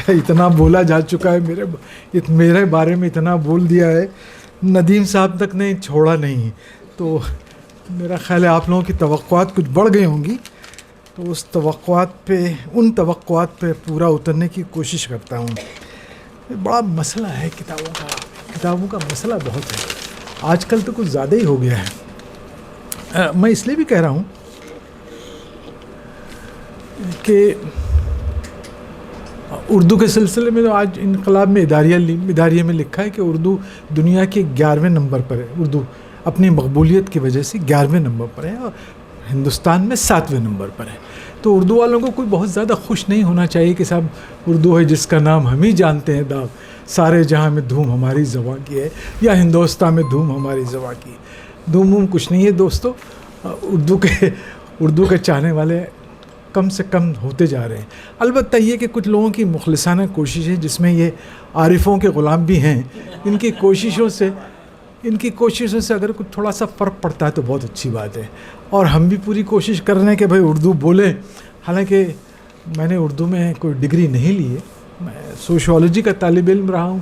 اتنا بولا جا چکا ہے میرے بارے میں اتنا بول دیا ہے، ندیم صاحب تک نے چھوڑا نہیں، تو میرا خیال ہے آپ لوگوں کی توقعات کچھ بڑھ گئی ہوں گی، تو ان توقعات پہ پورا اترنے کی کوشش کرتا ہوں۔ بڑا مسئلہ ہے کتابوں کا مسئلہ بہت ہے، آج کل تو کچھ زیادہ ہی ہو گیا ہے۔ میں اس لیے بھی کہہ رہا ہوں کہ اردو کے سلسلے میں تو آج انقلاب میں اداریہ میں لکھا ہے کہ اردو دنیا کے 11ویں نمبر پر ہے، اردو اپنی مقبولیت کی وجہ سے 11ویں نمبر پر ہے اور ہندوستان میں 7ویں نمبر پر ہے۔ تو اردو والوں کو کوئی بہت زیادہ خوش نہیں ہونا چاہیے کہ صاحب اردو ہے جس کا نام ہم ہی جانتے ہیں، داغ سارے جہاں میں دھوم ہماری زباں کی ہے، یا ہندوستان میں دھوم ہماری زباں کی ہے۔ دھوم کچھ نہیں ہے دوستو، اردو کے چاہنے والے کم سے کم ہوتے جا رہے ہیں۔ البتہ یہ کہ کچھ لوگوں کی مخلصانہ کوشش ہے، جس میں یہ عارفوں کے غلام بھی ہیں، ان کی کوششوں سے اگر کچھ تھوڑا سا فرق پڑتا ہے تو بہت اچھی بات ہے، اور ہم بھی پوری کوشش کر رہے ہیں کہ بھائی اردو بولیں۔ حالانکہ میں نے اردو میں کوئی ڈگری نہیں لی ہے، میں سوشیولوجی کا طالب علم رہا ہوں،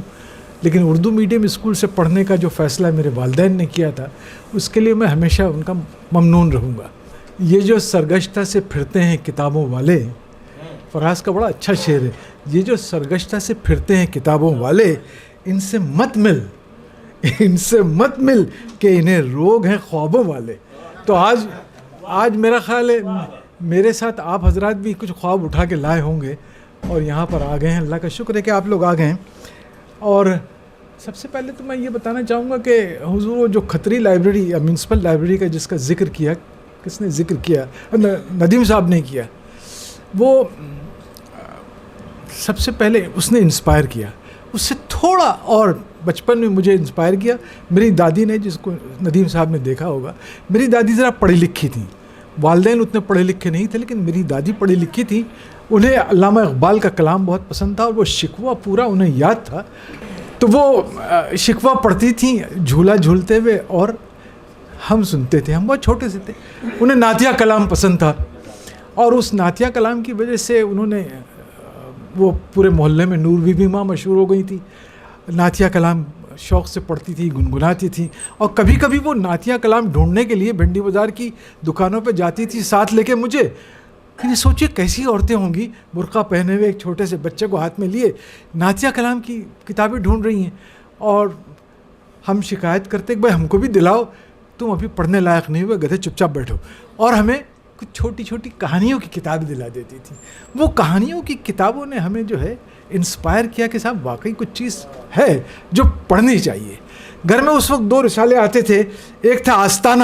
لیکن اردو میڈیم اسکول سے پڑھنے کا جو فیصلہ میرے والدین نے کیا تھا، اس کے لیے میں ہمیشہ ان کا ممنون رہوں گا۔ یہ جو سرگشتہ سے پھرتے ہیں کتابوں والے، فراز کا بڑا اچھا شعر ہے، یہ جو سرگشتہ سے پھرتے ہیں کتابوں والے، ان سے مت مل کہ انہیں روگ ہیں خوابوں والے۔ تو آج میرا خیال ہے میرے ساتھ آپ حضرات بھی کچھ خواب اٹھا کے لائے ہوں گے اور یہاں پر آ گئے ہیں، اللہ کا شکر ہے کہ آپ لوگ آ گئے ہیں۔ اور سب سے پہلے تو میں یہ بتانا چاہوں گا کہ حضور جو کھتری لائبریری یا میونسپل لائبریری کا جس کا ذکر کیا، کس نے ذکر کیا؟ ندیم صاحب نے کیا۔ وہ سب سے پہلے اس نے انسپائر کیا، اس سے تھوڑا اور بچپن میں مجھے انسپائر کیا میری دادی نے، جس کو ندیم صاحب نے دیکھا ہوگا۔ میری دادی ذرا پڑھی لکھی تھیں، والدین اتنے پڑھے لکھے نہیں تھے، لیکن میری دادی پڑھی لکھی تھیں۔ انہیں علامہ اقبال کا کلام بہت پسند تھا اور وہ شکوہ پورا انہیں یاد تھا، تو وہ شکوہ پڑھتی تھیں جھولا جھولتے ہوئے، اور ہم سنتے تھے، ہم بہت چھوٹے سے تھے۔ انہیں نعتیہ کلام پسند تھا، اور اس نعتیہ کلام کی وجہ سے انہوں نے وہ پورے محلے میں نور بی بی ماں مشہور ہو گئی تھی، نعتیہ کلام شوق سے پڑھتی تھی، گنگناتی تھی، اور کبھی کبھی وہ نعتیہ کلام ڈھونڈنے کے لیے بھنڈی بازار کی دکانوں پہ جاتی تھی ساتھ لے کے مجھے۔ پھر سوچیے کیسی عورتیں ہوں گی، برقع پہنے ہوئے، ایک چھوٹے سے بچے کو ہاتھ میں لیے نعتیہ کلام کی کتابیں ڈھونڈ رہی ہیں، اور ہم شکایت کرتے کہ بھائی ہم کو بھی دلاؤ، تم ابھی پڑھنے لائق نہیں ہوئے، گدھے چپ چاپ بیٹھو، اور ہمیں کچھ چھوٹی چھوٹی کہانیوں کی کتاب دلا دیتی تھی۔ وہ کہانیوں کی کتابوں نے ہمیں جو ہے انسپائر کیا کہ صاحب واقعی کچھ چیز ہے جو پڑھنی چاہیے۔ گھر میں اس وقت 2 رسالے آتے تھے، ایک تھا آستانہ،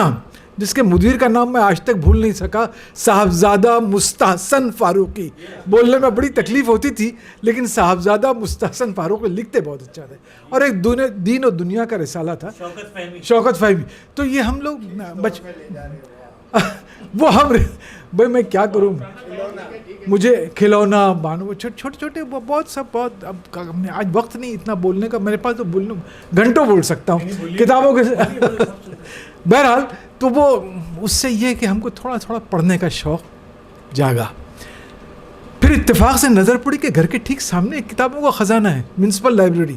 جس کے مدیر کا نام میں آج تک بھول نہیں سکا، صاحبزادہ مستحسن فاروقی۔ بولنے میں بڑی تکلیف ہوتی تھی، لیکن صاحبزادہ مستحسن فاروقی لکھتے بہت اچھا تھے۔ اور ایک دین و دنیا کا رسالہ تھا، شوکت فہمی۔ تو یہ ہم لوگ وہ ہم بھائی میں کیا کروں، مجھے کھلونا بانو، چھوٹے چھوٹے بہت سب، بہت اب آج وقت نہیں اتنا بولنے کا میرے پاس، تو گھنٹوں بول سکتا ہوں کتابوں کے۔ بہرحال تو وہ اس سے یہ کہ ہم کو تھوڑا تھوڑا پڑھنے کا شوق جاگا۔ پھر اتفاق سے نظر پڑی کہ گھر کے ٹھیک سامنے ایک کتابوں کا خزانہ ہے، میونسپل لائبریری،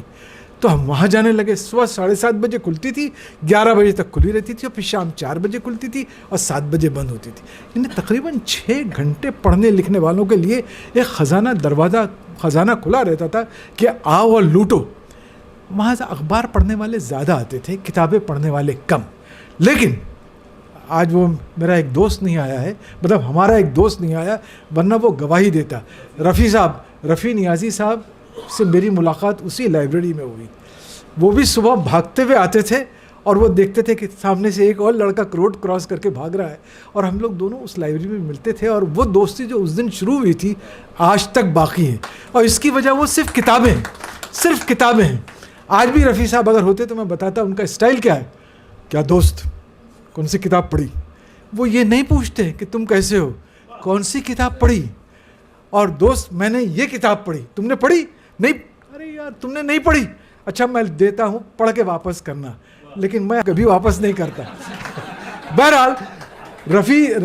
تو ہم وہاں جانے لگے۔ صبح 7:30 بجے کھلتی تھی، 11 بجے تک کھلی رہتی تھی، اور پھر شام 4 بجے کھلتی تھی اور 7 بجے بند ہوتی تھی۔ یعنی تقریباً 6 گھنٹے پڑھنے لکھنے والوں کے لیے ایک خزانہ کھلا رہتا تھا کہ آؤ اور لوٹو۔ وہاں سے اخبار پڑھنے والے زیادہ آتے تھے، کتابیں پڑھنے والے کم۔ لیکن آج وہ میرا ایک دوست نہیں آیا ہے، مطلب ہمارا ایک دوست نہیں آیا، ورنہ وہ گواہی دیتا۔ رفیع نیازی صاحب سے میری ملاقات اسی لائبریری میں ہوئی۔ وہ بھی صبح بھاگتے ہوئے آتے تھے، اور وہ دیکھتے تھے کہ سامنے سے ایک اور لڑکا روڈ کراس کر کے بھاگ رہا ہے، اور ہم لوگ دونوں اس لائبریری میں ملتے تھے، اور وہ دوستی جو اس دن شروع ہوئی تھی آج تک باقی ہے، اور اس کی وجہ وہ صرف کتابیں ہیں۔ آج بھی رفیع صاحب اگر ہوتے تو میں بتاتا ان کا اسٹائل کیا ہے، کیا دوست کون سی کتاب پڑھی؟ وہ یہ نہیں پوچھتے کہ تم کیسے ہو، کون سی کتاب پڑھی، اور دوست میں نے یہ کتاب پڑھی، تم نے پڑھی؟ نہیں، ارے یار تم نے نہیں پڑھی، اچھا میں دیتا ہوں پڑھ کے واپس کرنا، لیکن میں کبھی واپس نہیں کرتا۔ بہرحال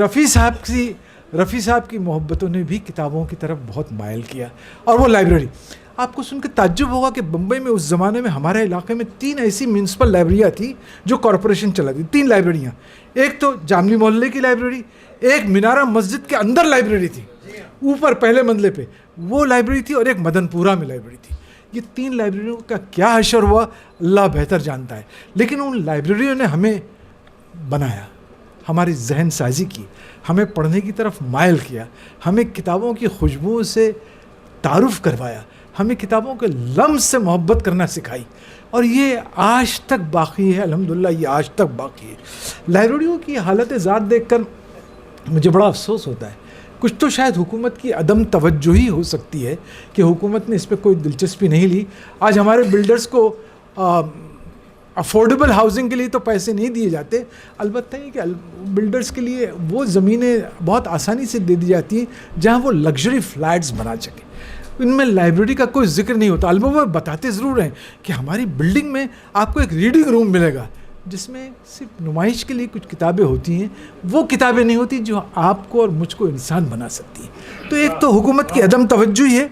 رفیع صاحب کی محبتوں نے بھی کتابوں کی طرف بہت مائل کیا، اور وہ لائبریری آپ کو سن کے تعجب ہوگا کہ بمبئی میں اس زمانے میں ہمارے علاقے میں 3 ایسی میونسپل لائبریریاں تھیں جو کارپوریشن چلاتی، 3 لائبریریاں. ایک تو جامنی محلے کی لائبریری، ایک مینارہ مسجد کے اندر لائبریری تھی اوپر پہلے منزلے پہ وہ لائبریری تھی، اور ایک مدن پورہ میں لائبریری تھی. یہ 3 لائبریریوں کا کیا حشر ہوا اللہ بہتر جانتا ہے، لیکن ان لائبریریوں نے ہمیں بنایا، ہماری ذہن سازی کی، ہمیں پڑھنے کی طرف مائل کیا، ہمیں کتابوں کی خوشبو سے تعارف کروایا، ہمیں کتابوں کے لمس سے محبت کرنا سکھائی، اور یہ آج تک باقی ہے. الحمدللہ یہ آج تک باقی ہے. لائبریریوں کی حالت ذات دیکھ کر مجھے بڑا افسوس ہوتا ہے. کچھ تو شاید حکومت کی عدم توجہی ہو سکتی ہے کہ حکومت نے اس پہ کوئی دلچسپی نہیں لی. آج ہمارے بلڈرز کو افورڈیبل ہاؤسنگ کے لیے تو پیسے نہیں دیے جاتے، البتہ یہ کہ بلڈرز کے لیے وہ زمینیں بہت آسانی سے دے دی جاتی ہیں جہاں وہ لگژری فلیٹس بنا سکیں. ان میں لائبریری کا کوئی ذکر نہیں ہوتا. البتہ وہ بتاتے ضرور ہیں کہ ہماری بلڈنگ میں آپ کو ایک ریڈنگ روم ملے گا جس میں صرف نمائش کے لیے کچھ کتابیں ہوتی ہیں، وہ کتابیں نہیں ہوتی جو آپ کو اور مجھ کو انسان بنا سکتی ہیں. تو ایک تو حکومت کی عدم توجہی ہے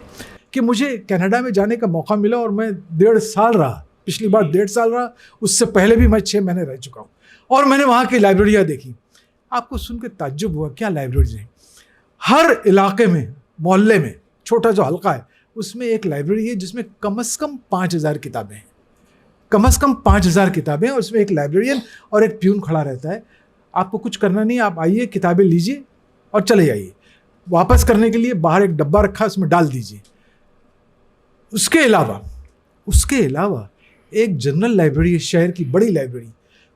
کہ مجھے کینیڈا میں جانے کا موقع ملا اور میں 1.5 سال رہا. پچھلی بار 1.5 سال رہا، اس سے پہلے بھی میں 6 مہینے رہ چکا ہوں، اور میں نے وہاں کی لائبریریاں دیکھی. آپ کو سن کے تعجب ہوا کیا لائبریریز ہیں. ہر علاقے میں، محلے میں، چھوٹا جو حلقہ ہے اس میں ایک لائبریری ہے جس میں کم از کم 5000 کتابیں ہیں، کم از کم 5000 کتابیں ہیں. اور اس میں ایک لائبریرین اور ایک پیون کھڑا رہتا ہے. آپ کو کچھ کرنا نہیں، آپ آئیے، کتابیں لیجئے اور چلے جائیے. واپس کرنے کے لیے باہر ایک ڈبہ رکھا، اس میں ڈال دیجئے. اس کے علاوہ ایک جنرل لائبریری ہے، شہر کی بڑی لائبریری،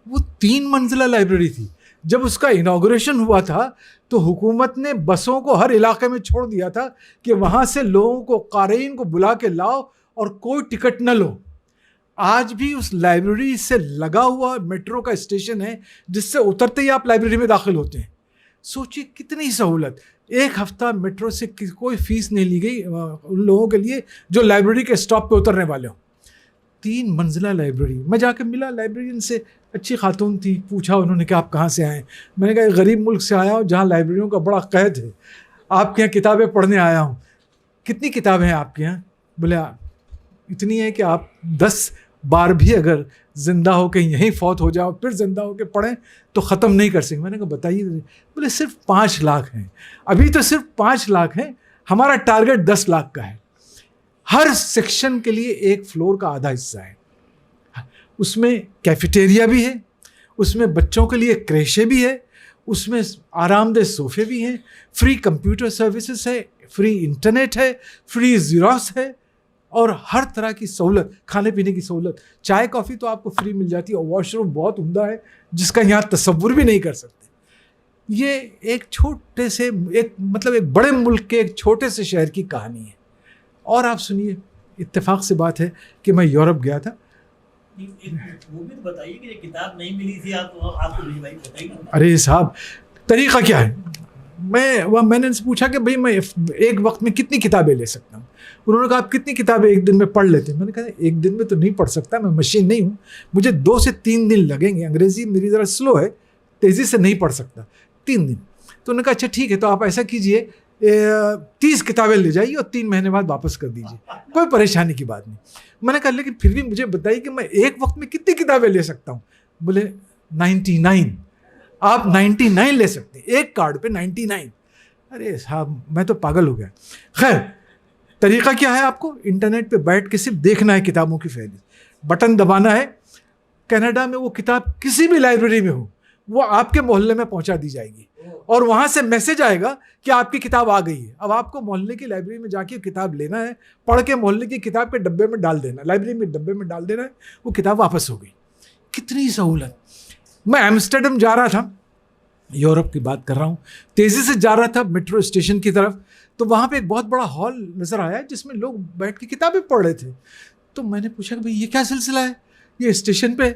وہ 3 منزلہ لائبریری تھی. جب اس کا انوگریشن ہوا تھا تو حکومت نے بسوں کو ہر علاقے میں چھوڑ دیا تھا کہ وہاں سے لوگوں کو، قارئین کو بلا کے لاؤ اور کوئی ٹکٹ نہ لو. آج بھی اس لائبریری سے لگا ہوا میٹرو کا اسٹیشن ہے جس سے اترتے ہی آپ لائبریری میں داخل ہوتے ہیں. سوچیے کتنی سہولت. 1 ہفتہ میٹرو سے کوئی فیس نہیں لی گئی ان لوگوں کے لیے جو لائبریری کے اسٹاپ پہ اترنے والے ہوں. 3 منزلہ لائبریری. میں جا کے ملا لائبریرین سے، اچھی خاتون تھی. پوچھا انہوں نے کہ آپ کہاں سے آئے ہیں. میں نے کہا ایک غریب ملک سے آیا ہوں جہاں لائبریریوں کا بڑا قید ہے، آپ کے یہاں کتابیں پڑھنے آیا ہوں. کتنی کتابیں ہیں آپ کے یہاں؟ بولے اتنی ہے کہ آپ 10 بار بھی اگر زندہ ہو کے یہیں فوت ہو جاؤ پھر زندہ ہو کے پڑھیں تو ختم نہیں کر سکیں. میں نے کہا بتائیے. بولے صرف 5 لاکھ ہیں. ابھی تو صرف 5 لاکھ ہیں، ہمارا ٹارگٹ 10 لاکھ کا ہے. ہر سیکشن کے لیے ایک فلور کا آدھا حصہ ہے. اس میں کیفیٹیریا بھی ہے، اس میں بچوں کے لیے کریشے بھی ہے، اس میں آرام دہ صوفے بھی ہیں، فری کمپیوٹر سروسز ہے، فری انٹرنیٹ ہے، فری زیروکس ہے، اور ہر طرح کی سہولت، کھانے پینے کی سہولت. چائے کافی تو آپ کو فری مل جاتی ہے، اور واش روم بہت عمدہ ہے جس کا یہاں تصور بھی نہیں کر سکتے. یہ ایک چھوٹے سے ایک بڑے ملک کے ایک چھوٹے سے شہر کی کہانی ہے. اور آپ سنیے، اتفاق سے بات ہے کہ میں یورپ گیا تھا. وہ بھی بتائیے کہ یہ کتاب نہیں ملی تھی آپ کو بتائیے. ارے صاحب طریقہ کیا ہے؟ میں نے پوچھا کہ بھئی میں ایک وقت میں کتنی کتابیں لے سکتا ہوں. انہوں نے کہا آپ کتنی کتابیں ایک دن میں پڑھ لیتے ہیں؟ میں نے کہا ایک دن میں تو نہیں پڑھ سکتا، میں مشین نہیں ہوں، مجھے 2 سے 3 دن لگیں گے. انگریزی میری ذرا سلو ہے، تیزی سے نہیں پڑھ سکتا. 3 دن. تو انہوں نے کہا اچھا ٹھیک ہے، تو آپ ایسا کیجئے 30 کتابیں لے جائیے اور 3 مہینے بعد واپس کر دیجیے، کوئی پریشانی کی بات نہیں. میں نے کہا لیکن پھر بھی مجھے بتائیے کہ میں ایک وقت میں کتنی کتابیں لے سکتا ہوں؟ بولے 99. آپ 99 لے سکتے ہیں، ایک کارڈ پہ 99. ارے صاحب میں تو پاگل ہو گیا. خیر طریقہ کیا ہے؟ آپ کو انٹرنیٹ پہ بیٹھ کے صرف دیکھنا ہے کتابوں کی فہرست، بٹن دبانا ہے. کینیڈا میں وہ کتاب کسی بھی لائبریری میں ہو وہ آپ کے محلے میں پہنچا دی جائے گی، اور وہاں سے میسج آئے گا کہ آپ کی کتاب آ گئی ہے. اب آپ کو محلے کی لائبریری میں جا کے کتاب لینا ہے، پڑھ کے محلے کی کتاب کے ڈبے میں ڈال دینا، لائبریری میں ڈبے میں ڈال دینا ہے، وہ کتاب واپس ہو گئی. کتنی سہولت. میں ایمسٹرڈم جا رہا تھا، یورپ کی بات کر رہا ہوں، تیزی سے جا رہا تھا میٹرو اسٹیشن کی طرف، تو وہاں پہ ایک بہت بڑا ہال نظر آیا جس میں لوگ بیٹھ کے کتابیں پڑھ رہے تھے. تو میں نے پوچھا کہ بھائی یہ کیا سلسلہ ہے یہ اسٹیشن پہ؟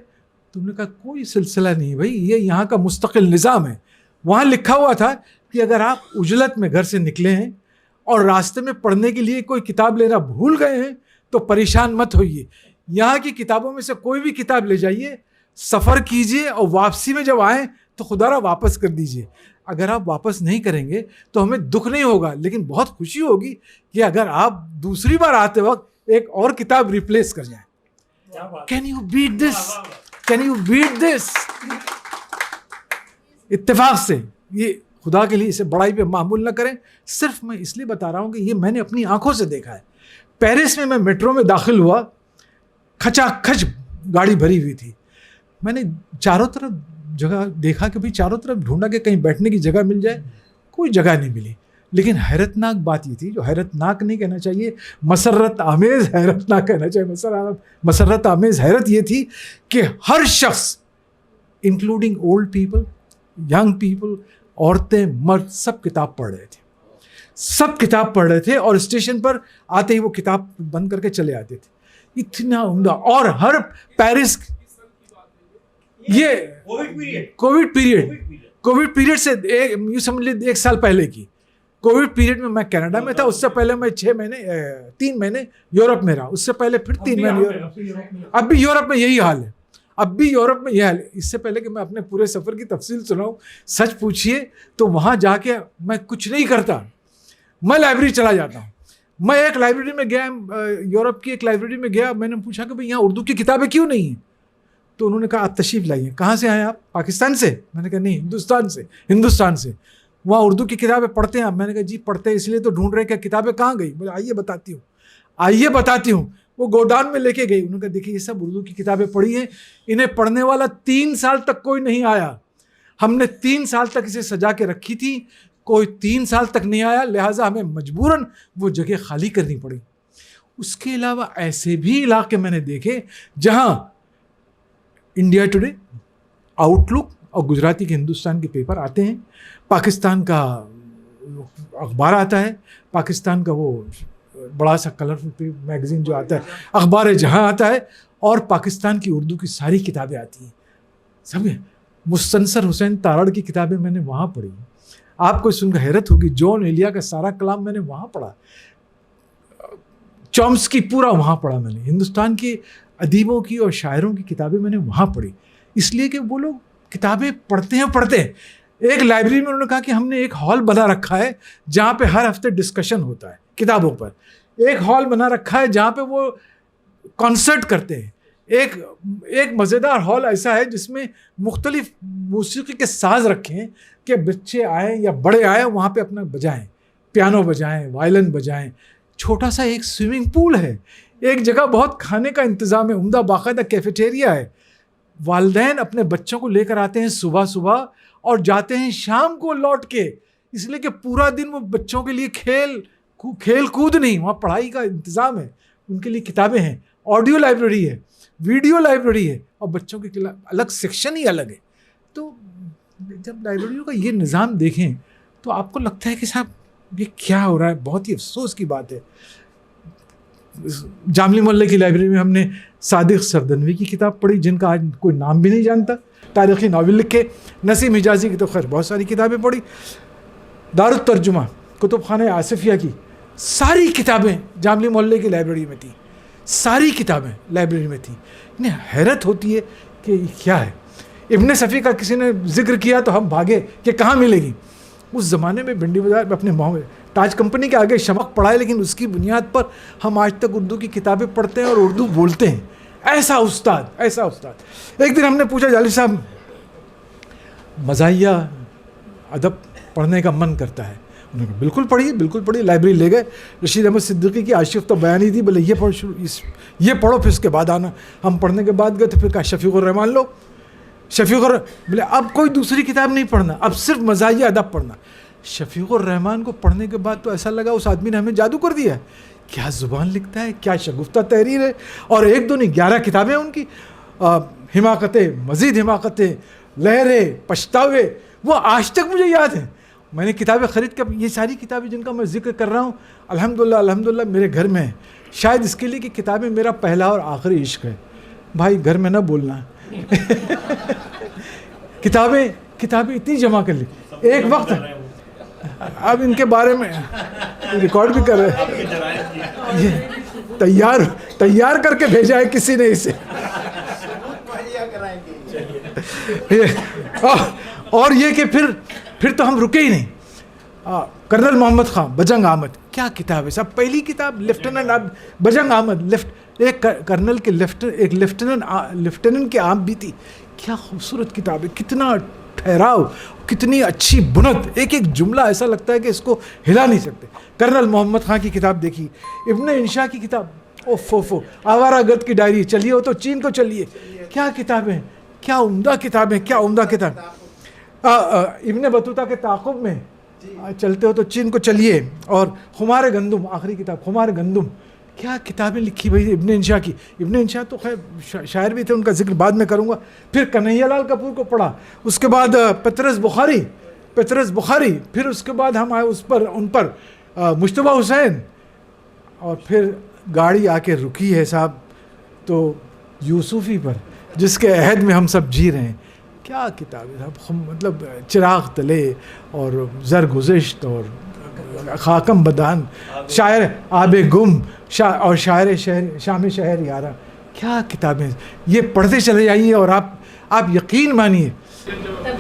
تم نے کہا کوئی سلسلہ نہیں بھائی، یہ یہاں کا مستقل نظام ہے. وہاں لکھا ہوا تھا کہ اگر آپ عجلت میں گھر سے نکلے ہیں اور راستے میں پڑھنے کے لیے کوئی کتاب لینا بھول گئے ہیں تو پریشان مت ہوئیے، یہاں کی کتابوں میں سے کوئی بھی کتاب لے جائیے، سفر کیجیے اور واپسی میں جب آئیں تو خدا را واپس کر دیجیے. اگر آپ واپس نہیں کریں گے تو ہمیں دکھ نہیں ہوگا، لیکن بہت خوشی ہوگی کہ اگر آپ دوسری بار آتے وقت ایک اور کتاب ریپلیس کر جائیں. Can you beat this? Can you beat this? اتفاق سے یہ خدا کے لیے اسے بڑائی پہ معمول نہ کریں. صرف میں اس لیے بتا رہا ہوں کہ یہ میں نے اپنی آنکھوں سے دیکھا ہے. پیرس میں میٹرو میں داخل ہوا, کھچا کھچ گاڑی بھری ہوئی تھی. میں نے چاروں طرف جگہ دیکھا کہ بھئی چاروں طرف ڈھونڈا کہ کہیں بیٹھنے کی جگہ مل جائے, کوئی جگہ نہیں ملی. لیکن حیرت ناک بات یہ تھی, جو حیرت ناک نہیں کہنا چاہیے, مسرت آمیز حیرت ناک کہنا چاہیے. مسرت آمیز حیرت یہ تھی کہ ہر شخص including old people, young people, عورتیں, مرد, سب کتاب پڑھ رہے تھے. سب کتاب پڑھ رہے تھے اور اسٹیشن پر آتے ہی وہ کتاب بند کر کے چلے آتے تھے. اتنا عمدہ. اور ہر پیرس یہ کووڈ پیریڈ سے یوں سمجھ لیجیے 1 سال پہلے کی. کووڈ پیریڈ میں میں کینیڈا میں تھا, اس سے پہلے میں 3 مہینے یورپ میں رہا, اس سے پہلے پھر 3 مہینے یورپ. اب بھی یورپ میں یہی حال ہے, اب بھی یورپ میں یہ حال ہے. اس سے پہلے کہ میں اپنے پورے سفر کی تفصیل سناؤں, سچ پوچھیے تو وہاں جا کے میں کچھ نہیں کرتا, میں لائبریری چلا جاتا ہوں. میں ایک لائبریری میں گیا, یورپ کی ایک لائبریری میں گیا, میں نے پوچھا کہ بھئی یہاں اردو کی کتابیں کیوں نہیں ہیں؟ تو انہوں نے کہا آپ تشریف لائیے. کہاں سے آئے آپ؟ پاکستان سے. میں نے کہا نہیں, ہندوستان سے. وہاں اردو کی کتابیں پڑھتے ہیں آپ؟ میں نے کہا جی پڑھتے ہیں, اس لیے تو ڈھونڈ رہے کہ کتابیں کہاں گئی. بولے آئیے بتاتی ہوں. وہ گودان میں لے کے گئی. انہوں نے کہا دیکھیے یہ سب اردو کی کتابیں پڑھی ہیں, انہیں پڑھنے والا 3 سال تک کوئی نہیں آیا. ہم نے 3 سال تک اسے سجا کے رکھی تھی, کوئی 3 سال تک نہیں آیا, لہٰذا ہمیں مجبوراً وہ جگہ خالی کرنی پڑی. اس کے علاوہ ایسے بھی علاقے میں نے دیکھے جہاں انڈیا ٹوڈے, آؤٹ لک اور گجراتی کے ہندوستان کے پیپر آتے ہیں, پاکستان کا اخبار آتا ہے, پاکستان کا وہ بڑا سا کلرفل میگزین جو آتا ہے اخبار جہاں آتا ہے, اور پاکستان کی اردو کی ساری کتابیں آتی ہیں. سمجھے, مستنصر حسین تارڑ کی کتابیں میں نے وہاں پڑھی. آپ کو سن کر حیرت ہوگی, جون ایلیا کا سارا کلام میں نے وہاں پڑھا, چومسکی پورا وہاں پڑھا میں نے. ہندوستان کے ادیبوں کی اور شاعروں کی کتابیں میں نے وہاں پڑھی, اس لیے کہ وہ لوگ کتابیں پڑھتے ہیں. ایک لائبریری میں انہوں نے کہا کہ ہم نے ایک ہال بنا رکھا ہے جہاں پہ ہر ہفتے ڈسکشن ہوتا ہے کتابوں پر. ایک ہال بنا رکھا ہے جہاں پہ وہ کانسرٹ کرتے ہیں. ایک مزیدار ہال ایسا ہے جس میں مختلف موسیقی کے ساز رکھے ہیں کہ بچے آئیں یا بڑے آئیں وہاں پہ اپنا بجائیں, پیانو بجائیں, وائلن بجائیں. چھوٹا سا ایک سوئمنگ پول ہے, ایک جگہ بہت کھانے کا انتظام ہے, عمدہ باقاعدہ کیفیٹیریا ہے. والدین اپنے بچوں کو لے کر آتے ہیں صبح اور جاتے ہیں شام کو لوٹ کے, اس لیے کہ پورا دن وہ بچوں کے لیے کھیل کود نہیں, وہاں پڑھائی کا انتظام ہے. ان کے لیے کتابیں ہیں, آڈیو لائبریری ہے, ویڈیو لائبریری ہے, اور بچوں کے الگ سیکشن ہی الگ ہے. تو جب لائبریریوں کا یہ نظام دیکھیں تو آپ کو لگتا ہے کہ صاحب یہ کیا ہو رہا ہے. بہت ہی افسوس کی بات ہے. جاملی محلے کی لائبریری میں ہم نے صادق سردنوی کی کتاب پڑھی, جن کا آج کوئی نام بھی نہیں جانتا, تاریخی ناول لکھے. نسیم حجازی کی تو خیر بہت ساری کتابیں پڑھی. دارالترجمہ, کتب خانہ آصفیہ کی ساری کتابیں جاملی محلے کی لائبریری میں تھیں, ساری کتابیں لائبریری میں تھیں. انہیں حیرت ہوتی ہے کہ یہ کیا ہے. ابن صفی کا کسی نے ذکر کیا تو ہم بھاگے کہ کہاں ملے گی. اس زمانے میں بھنڈی بازار میں اپنے تاج کمپنی کے آگے شمق پڑھا ہے, لیکن اس کی بنیاد پر ہم آج تک اردو کی کتابیں پڑھتے ہیں اور اردو بولتے ہیں. ایسا استاد. ایک دن ہم نے پوچھا جالی صاحب مزاحیہ ادب پڑھنے کا من کرتا ہے. انہوں نے کہا بالکل پڑھیے. لائبریری لے گئے. رشید احمد صدیقی کی عاشق تو بیان ہی تھی, بولے یہ پڑھو پھر اس کے بعد آنا. ہم پڑھنے کے بعد گئے تو پھر کہا شفیق الرحمان لو. بولے اب کوئی دوسری کتاب نہیں پڑھنا, اب صرف مزاحیہ ادب پڑھنا. شفیق الرحمان کو پڑھنے کے بعد تو ایسا لگا اس آدمی نے ہمیں جادو کر دیا ہے. کیا زبان لکھتا ہے, کیا شگفتہ تحریر ہے. اور 1 2 نہیں 11 کتابیں ان کی, حماقتیں, مزید حماقتیں, لہریں, پچھتاوے, وہ آج تک مجھے یاد ہیں. میں نے کتابیں خرید کر, یہ ساری کتابیں جن کا میں ذکر کر رہا ہوں الحمدللہ میرے گھر میں ہیں. شاید اس کے لیے کہ کتابیں میرا پہلا اور آخری عشق ہے. بھائی گھر میں نہ بولنا. کتابیں اتنی جمع کر لی. ایک وقت اب ان کے بارے میں ریکارڈ بھی کر رہے ہیں, تیار کر کے بھیجا ہے کسی نے اسے. اور یہ کہ پھر تو ہم رکے ہی نہیں. کرنل محمد خان بجنگ احمد, کیا کتاب ہے صاحب. پہلی کتاب لیفٹیننٹ بجنگ احمد, ایک کرنل کے ایک لیفٹیننٹ کے آپ بھی تھی. کیا خوبصورت کتاب ہے, کتنا ٹھہراؤ, کتنی اچھی بنت, ایک ایک جملہ ایسا لگتا ہے کہ اس کو ہلا نہیں سکتے. کرنل محمد خان کی کتاب دیکھی, ابن انشا کی کتاب, اوفو, آوارہ گرد کی ڈائری, چلیے ہو تو چین کو چلیے. کیا کتابیں, کیا عمدہ کتابیں, کیا عمدہ کتاب. ابن بطوطہ کے تعاقب میں چلتے ہو تو چین کو چلیے. اور خمار گندم, آخری کتاب خمار گندم. کیا کتابیں لکھی بھائی ابن انشا کی. ابن انشا تو خیر شاعر بھی تھے, ان کا ذکر بعد میں کروں گا. پھر کنہیا لال کپور کو پڑھا, اس کے بعد پطرس بخاری, پھر اس کے بعد ہم آئے ان پر مجتبیٰ حسین, اور پھر گاڑی آ کے رکی ہے صاحب تو یوسفی پر, جس کے عہد میں ہم سب جی رہے ہیں. کیا کتاب ہے صاحب, مطلب چراغ تلے اور زرگزشت اور خاکم بدان, شاعر آب گم اور شاعر شام شہر یارا. کیا کتابیں, یہ پڑھتے چلے جائیے اور آپ یقین مانیے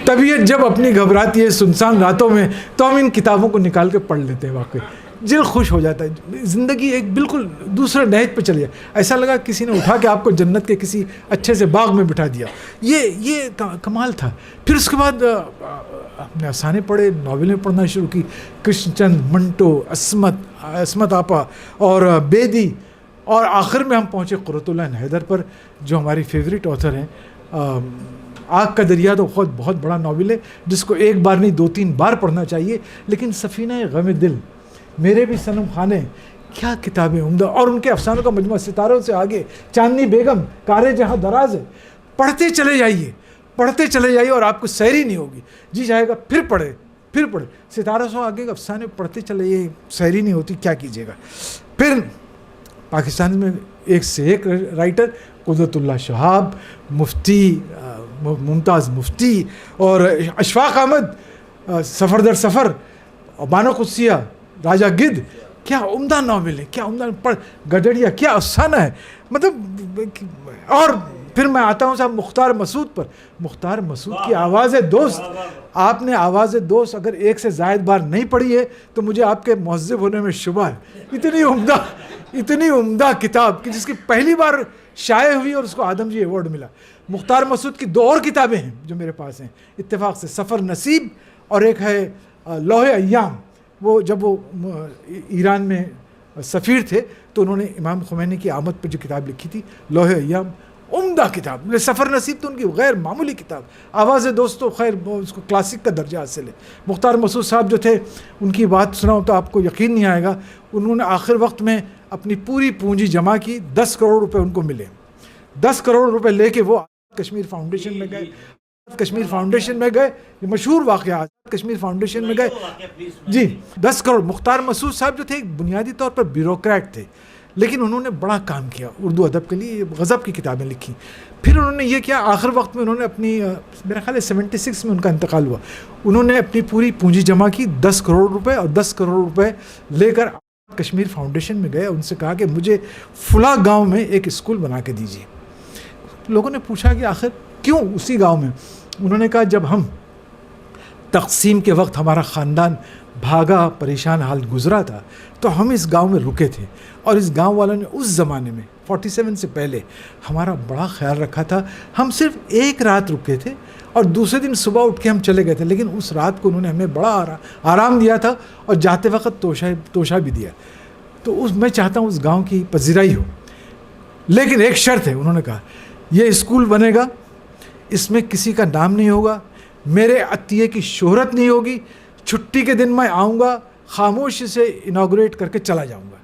طبیعت جب اپنی گھبراتی ہے سنسان راتوں میں تو ہم ان کتابوں کو نکال کے پڑھ لیتے ہیں. واقعی دل خوش ہو جاتا ہے, زندگی ایک بالکل دوسرے نہج پہ چلی جائے. ایسا لگا کسی نے اٹھا کے آپ کو جنت کے کسی اچھے سے باغ میں بٹھا دیا. یہ کمال تھا. پھر اس کے بعد اپنے افسانے پڑھے, ناولیں پڑھنا شروع کی, کرشن چند, منٹو, عصمت آپا اور بیدی, اور آخر میں ہم پہنچے قرۃ اللہ حیدر پر, جو ہماری فیوریٹ آتھر ہیں. آگ کا دریا تو خود بہت بڑا ناول ہے جس کو ایک بار نہیں 2-3 بار پڑھنا چاہیے. لیکن سفینہ غم دل, میرے بھی صنم خانے, کیا کتابیں عمدہ. اور ان کے افسانوں کا مجموعہ ستاروں سے آگے, چاندنی بیگم, کارے جہاں دراز ہے. پڑھتے چلے جائیے اور آپ کو سیری نہیں ہوگی, جی جائے گا پھر پڑھے. ستاروں سے آگے کے افسانے پڑھتے چلے جائیے, سیری نہیں ہوتی, کیا کیجیے گا. پھر پاکستان میں ایک سے ایک رائٹر, قدرت اللہ شہاب, مفتی ممتاز مفتی, اور اشفاق احمد, سفر در سفر, بانو قدسیہ, راجہ گدھ. کیا عمدہ ناول ہے, کیا عمدہ. پڑھ گڈڑیا, کیا افسانہ ہے مطلب. اور پھر میں آتا ہوں صاحب مختار مسعود پر. مختار مسعود کی آواز دوست, آپ نے آواز دوست اگر 1 سے زائد بار نہیں پڑھی ہے تو مجھے آپ کے مہذب ہونے میں شبہ ہے. اتنی عمدہ کتاب کہ جس کی پہلی بار شائع ہوئی اور اس کو آدم جی ایوارڈ ملا. مختار مسعود کی 2 اور کتابیں ہیں جو میرے پاس ہیں اتفاق سے, سفر نصیب اور ایک ہے لوح ایام. وہ جب وہ ایران میں سفیر تھے تو انہوں نے امام خمینی کی آمد پہ جو کتاب لکھی تھی لوح ایام, عمدہ کتاب. سفر نصیب تو ان کی غیر معمولی کتاب. آواز دوست تو خیر اس کو کلاسک کا درجہ حاصل ہے. مختار مسعود صاحب جو تھے, ان کی بات سناؤں تو آپ کو یقین نہیں آئے گا. انہوں نے آخر وقت میں اپنی پوری پونجی جمع کی, 10 کروڑ روپے ان کو ملے. 10 کروڑ روپے لے کے وہ کشمیر فاؤنڈیشن میں گئے. یہ مشہور واقعہ, کشمیر فاؤنڈیشن میں گئے. جی 10 کروڑ. مختار مسعود صاحب جو تھے ایک بنیادی طور پر بیوروکریٹ تھے, لیکن انہوں نے بڑا کام کیا اردو ادب کے لیے. غضب کی کتابیں لکھی. پھر انہوں نے یہ کیا, آخر وقت میں انہوں نے اپنی, میرا خیال ہے 76 میں ان کا انتقال ہوا, انہوں نے اپنی پوری پونجی جمع کی 10 کروڑ روپے, اور 10 کروڑ روپے لے کر کشمیر فاؤنڈیشن میں گئے. ان سے کہا کہ مجھے فلاں گاؤں میں ایک اسکول بنا کے دیجیے. لوگوں نے پوچھا کہ آخر کیوں اسی گاؤں میں. انہوں نے کہا جب ہم تقسیم کے وقت ہمارا خاندان بھاگا پریشان حال گزرا تھا تو ہم اس گاؤں میں رکے تھے, اور اس گاؤں والوں نے اس زمانے میں 47 سے پہلے ہمارا بڑا خیال رکھا تھا. ہم صرف 1 رات رکے تھے اور دوسرے دن صبح اٹھ کے ہم چلے گئے تھے, لیکن اس رات کو انہوں نے ہمیں بڑا آرام دیا تھا اور جاتے وقت توشہ بھی دیا. تو میں چاہتا ہوں اس گاؤں کی پذیرائی ہو, لیکن ایک شرط ہے. انہوں نے کہا یہ اسکول بنے گا, اس میں کسی کا نام نہیں ہوگا, میرے عطیے کی شہرت نہیں ہوگی, چھٹی کے دن میں آؤں گا, خاموشی سے انوگریٹ کر کے چلا جاؤں گا.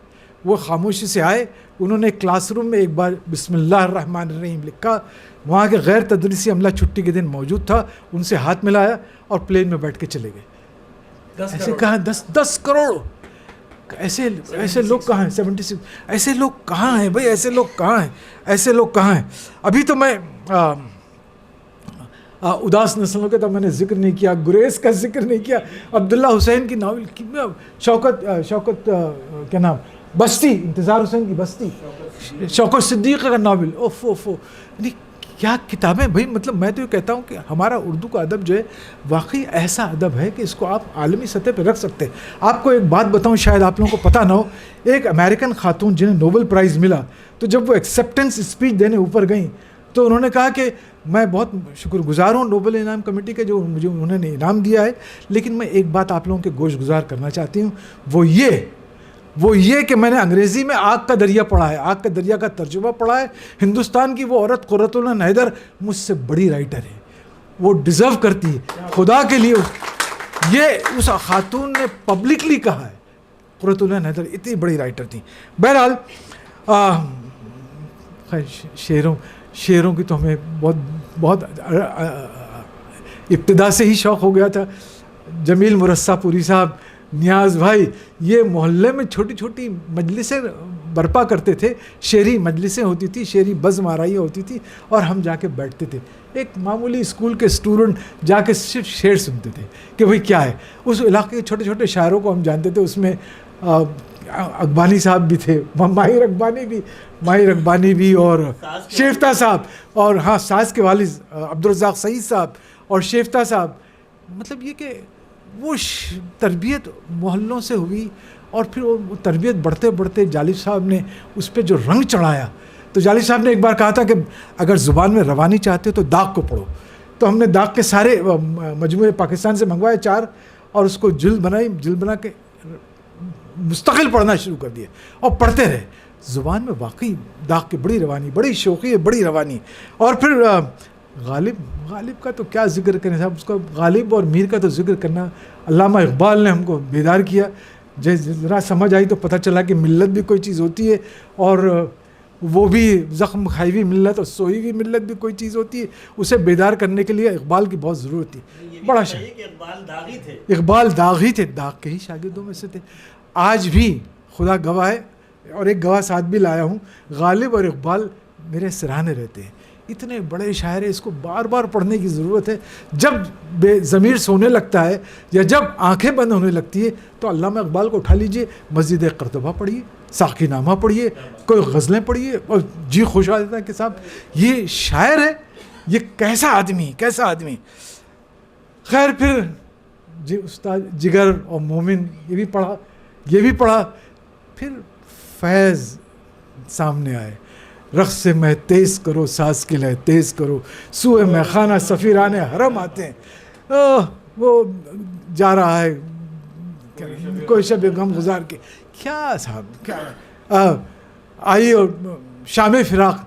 وہ خاموشی سے آئے, انہوں نے کلاس روم میں ایک بار بسم اللہ الرحمن الرحیم لکھا. وہاں کے غیر تدریسی عملہ چھٹی کے دن موجود تھا, ان سے ہاتھ ملایا اور پلین میں بیٹھ کے چلے گئے. ایسے کہاں 10 کروڑ, ایسے لوگ کہاں ہیں. 76 ایسے لوگ کہاں ہیں بھائی, ایسے لوگ کہاں ہیں. ابھی تو میں اداس نسلوں کے تو میں نے ذکر نہیں کیا, گریز کا ذکر نہیں کیا, عبداللہ حسین کی ناول, شوکت کیا نام, بستی, انتظار حسین کی بستی, شوکت صدیق کا ناول, اوف. کیا کتابیں بھائی، مطلب میں تو یہ کہتا ہوں کہ ہمارا اردو کا ادب جو ہے واقعی ایسا ادب ہے کہ اس کو آپ عالمی سطح پہ رکھ سکتے ہیں. آپ کو ایک بات بتاؤں، شاید آپ لوگوں کو پتہ نہ ہو، ایک امریکن خاتون جنہیں نوبل پرائز ملا، تو جب وہ ایکسیپٹنس اسپیچ دینے اوپر گئیں تو انہوں نے کہا کہ میں بہت شکر گزار ہوں نوبل انعام کمیٹی کے جو مجھے انہوں نے انعام دیا ہے، لیکن میں ایک بات آپ لوگوں کے گوش گزار کرنا چاہتی ہوں، وہ یہ کہ میں نے انگریزی میں آگ کا دریا پڑھا ہے، آگ کا دریا کا ترجمہ پڑھا ہے. ہندوستان کی وہ عورت قرۃ العین حیدر مجھ سے بڑی رائٹر ہے، وہ ڈیزرو کرتی ہے خدا کے لیے. یہ اس خاتون نے پبلکلی کہا ہے، قرۃ العین حیدر اتنی بڑی رائٹر تھیں. بہرحال شعروں کی تو ہمیں بہت ابتدا سے ہی شوق ہو گیا تھا. جمیل مرصع پوری صاحب، نیاز بھائی، یہ محلے میں چھوٹی چھوٹی مجلسیں برپا کرتے تھے، شعری مجلسیں ہوتی تھی، شعری بزم آرائیاں ہوتی تھی، اور ہم جا کے بیٹھتے تھے. ایک معمولی اسکول کے اسٹوڈنٹ جا کے صرف شعر سنتے تھے کہ بھئی کیا ہے. اس علاقے کے چھوٹے چھوٹے شاعروں کو ہم جانتے تھے. اس میں اقبانی صاحب بھی تھے، ماہر اقبانی بھی اور شیفتہ صاحب، اور ہاں ساز کے والد عبدالرزاق سعید صاحب اور شیفتہ صاحب. مطلب یہ کہ وہ تربیت محلوں سے ہوئی، اور پھر وہ تربیت بڑھتے بڑھتے جالب صاحب نے اس پہ جو رنگ چڑھایا. تو جالب صاحب نے ایک بار کہا تھا کہ اگر زبان میں روانی چاہتے ہو تو داغ کو پڑھو. تو ہم نے داغ کے سارے مجموعے پاکستان سے منگوائے 4، اور اس کو جلد بنا کے مستقل پڑھنا شروع کر دیا، اور پڑھتے رہے. زبان میں واقعی داغ کی بڑی روانی، بڑی شوقی ہے، بڑی روانی. اور پھر غالب کا تو کیا ذکر کریں صاحب، اس کا غالب اور میر کا تو ذکر کرنا، علامہ اقبال نے ہم کو بیدار کیا. ذرا سمجھ آئی تو پتہ چلا کہ ملت بھی کوئی چیز ہوتی ہے، اور وہ بھی زخم کھائی ہوئی ملت اور سوئی ہوئی ملت بھی کوئی چیز ہوتی ہے. اسے بیدار کرنے کے لیے اقبال کی بہت ضرورت تھی. بڑا شاعر اقبال داغی تھے، داغ کے ہی شاگردوں میں سے تھے. آج بھی خدا گواہ ہے، اور ایک گواہ ساتھ بھی لایا ہوں، غالب اور اقبال میرے سراہنے رہتے ہیں. اتنے بڑے شاعر ہیں، اس کو بار بار پڑھنے کی ضرورت ہے. جب بے ضمیر سونے لگتا ہے یا جب آنکھیں بند ہونے لگتی ہے تو علامہ اقبال کو اٹھا لیجئے، مسجد قرطبہ پڑھیے، ساقی نامہ پڑھیے، کوئی غزلیں پڑھیے، اور جی خوش آ جاتا ہے کہ صاحب یہ شاعر ہے، یہ کیسا آدمی. خیر پھر استاد جگر اور مومن یہ بھی پڑھا. پھر فیض سامنے آئے. رقص سے میں تیز کرو، ساز کے لئے تیز کرو، سوئے میں خانہ سفیران حرم آتے ہیں. وہ جا رہا ہے کوئی شب غم گزار کے، کیا صاحب کیا. آئی اور شام فراق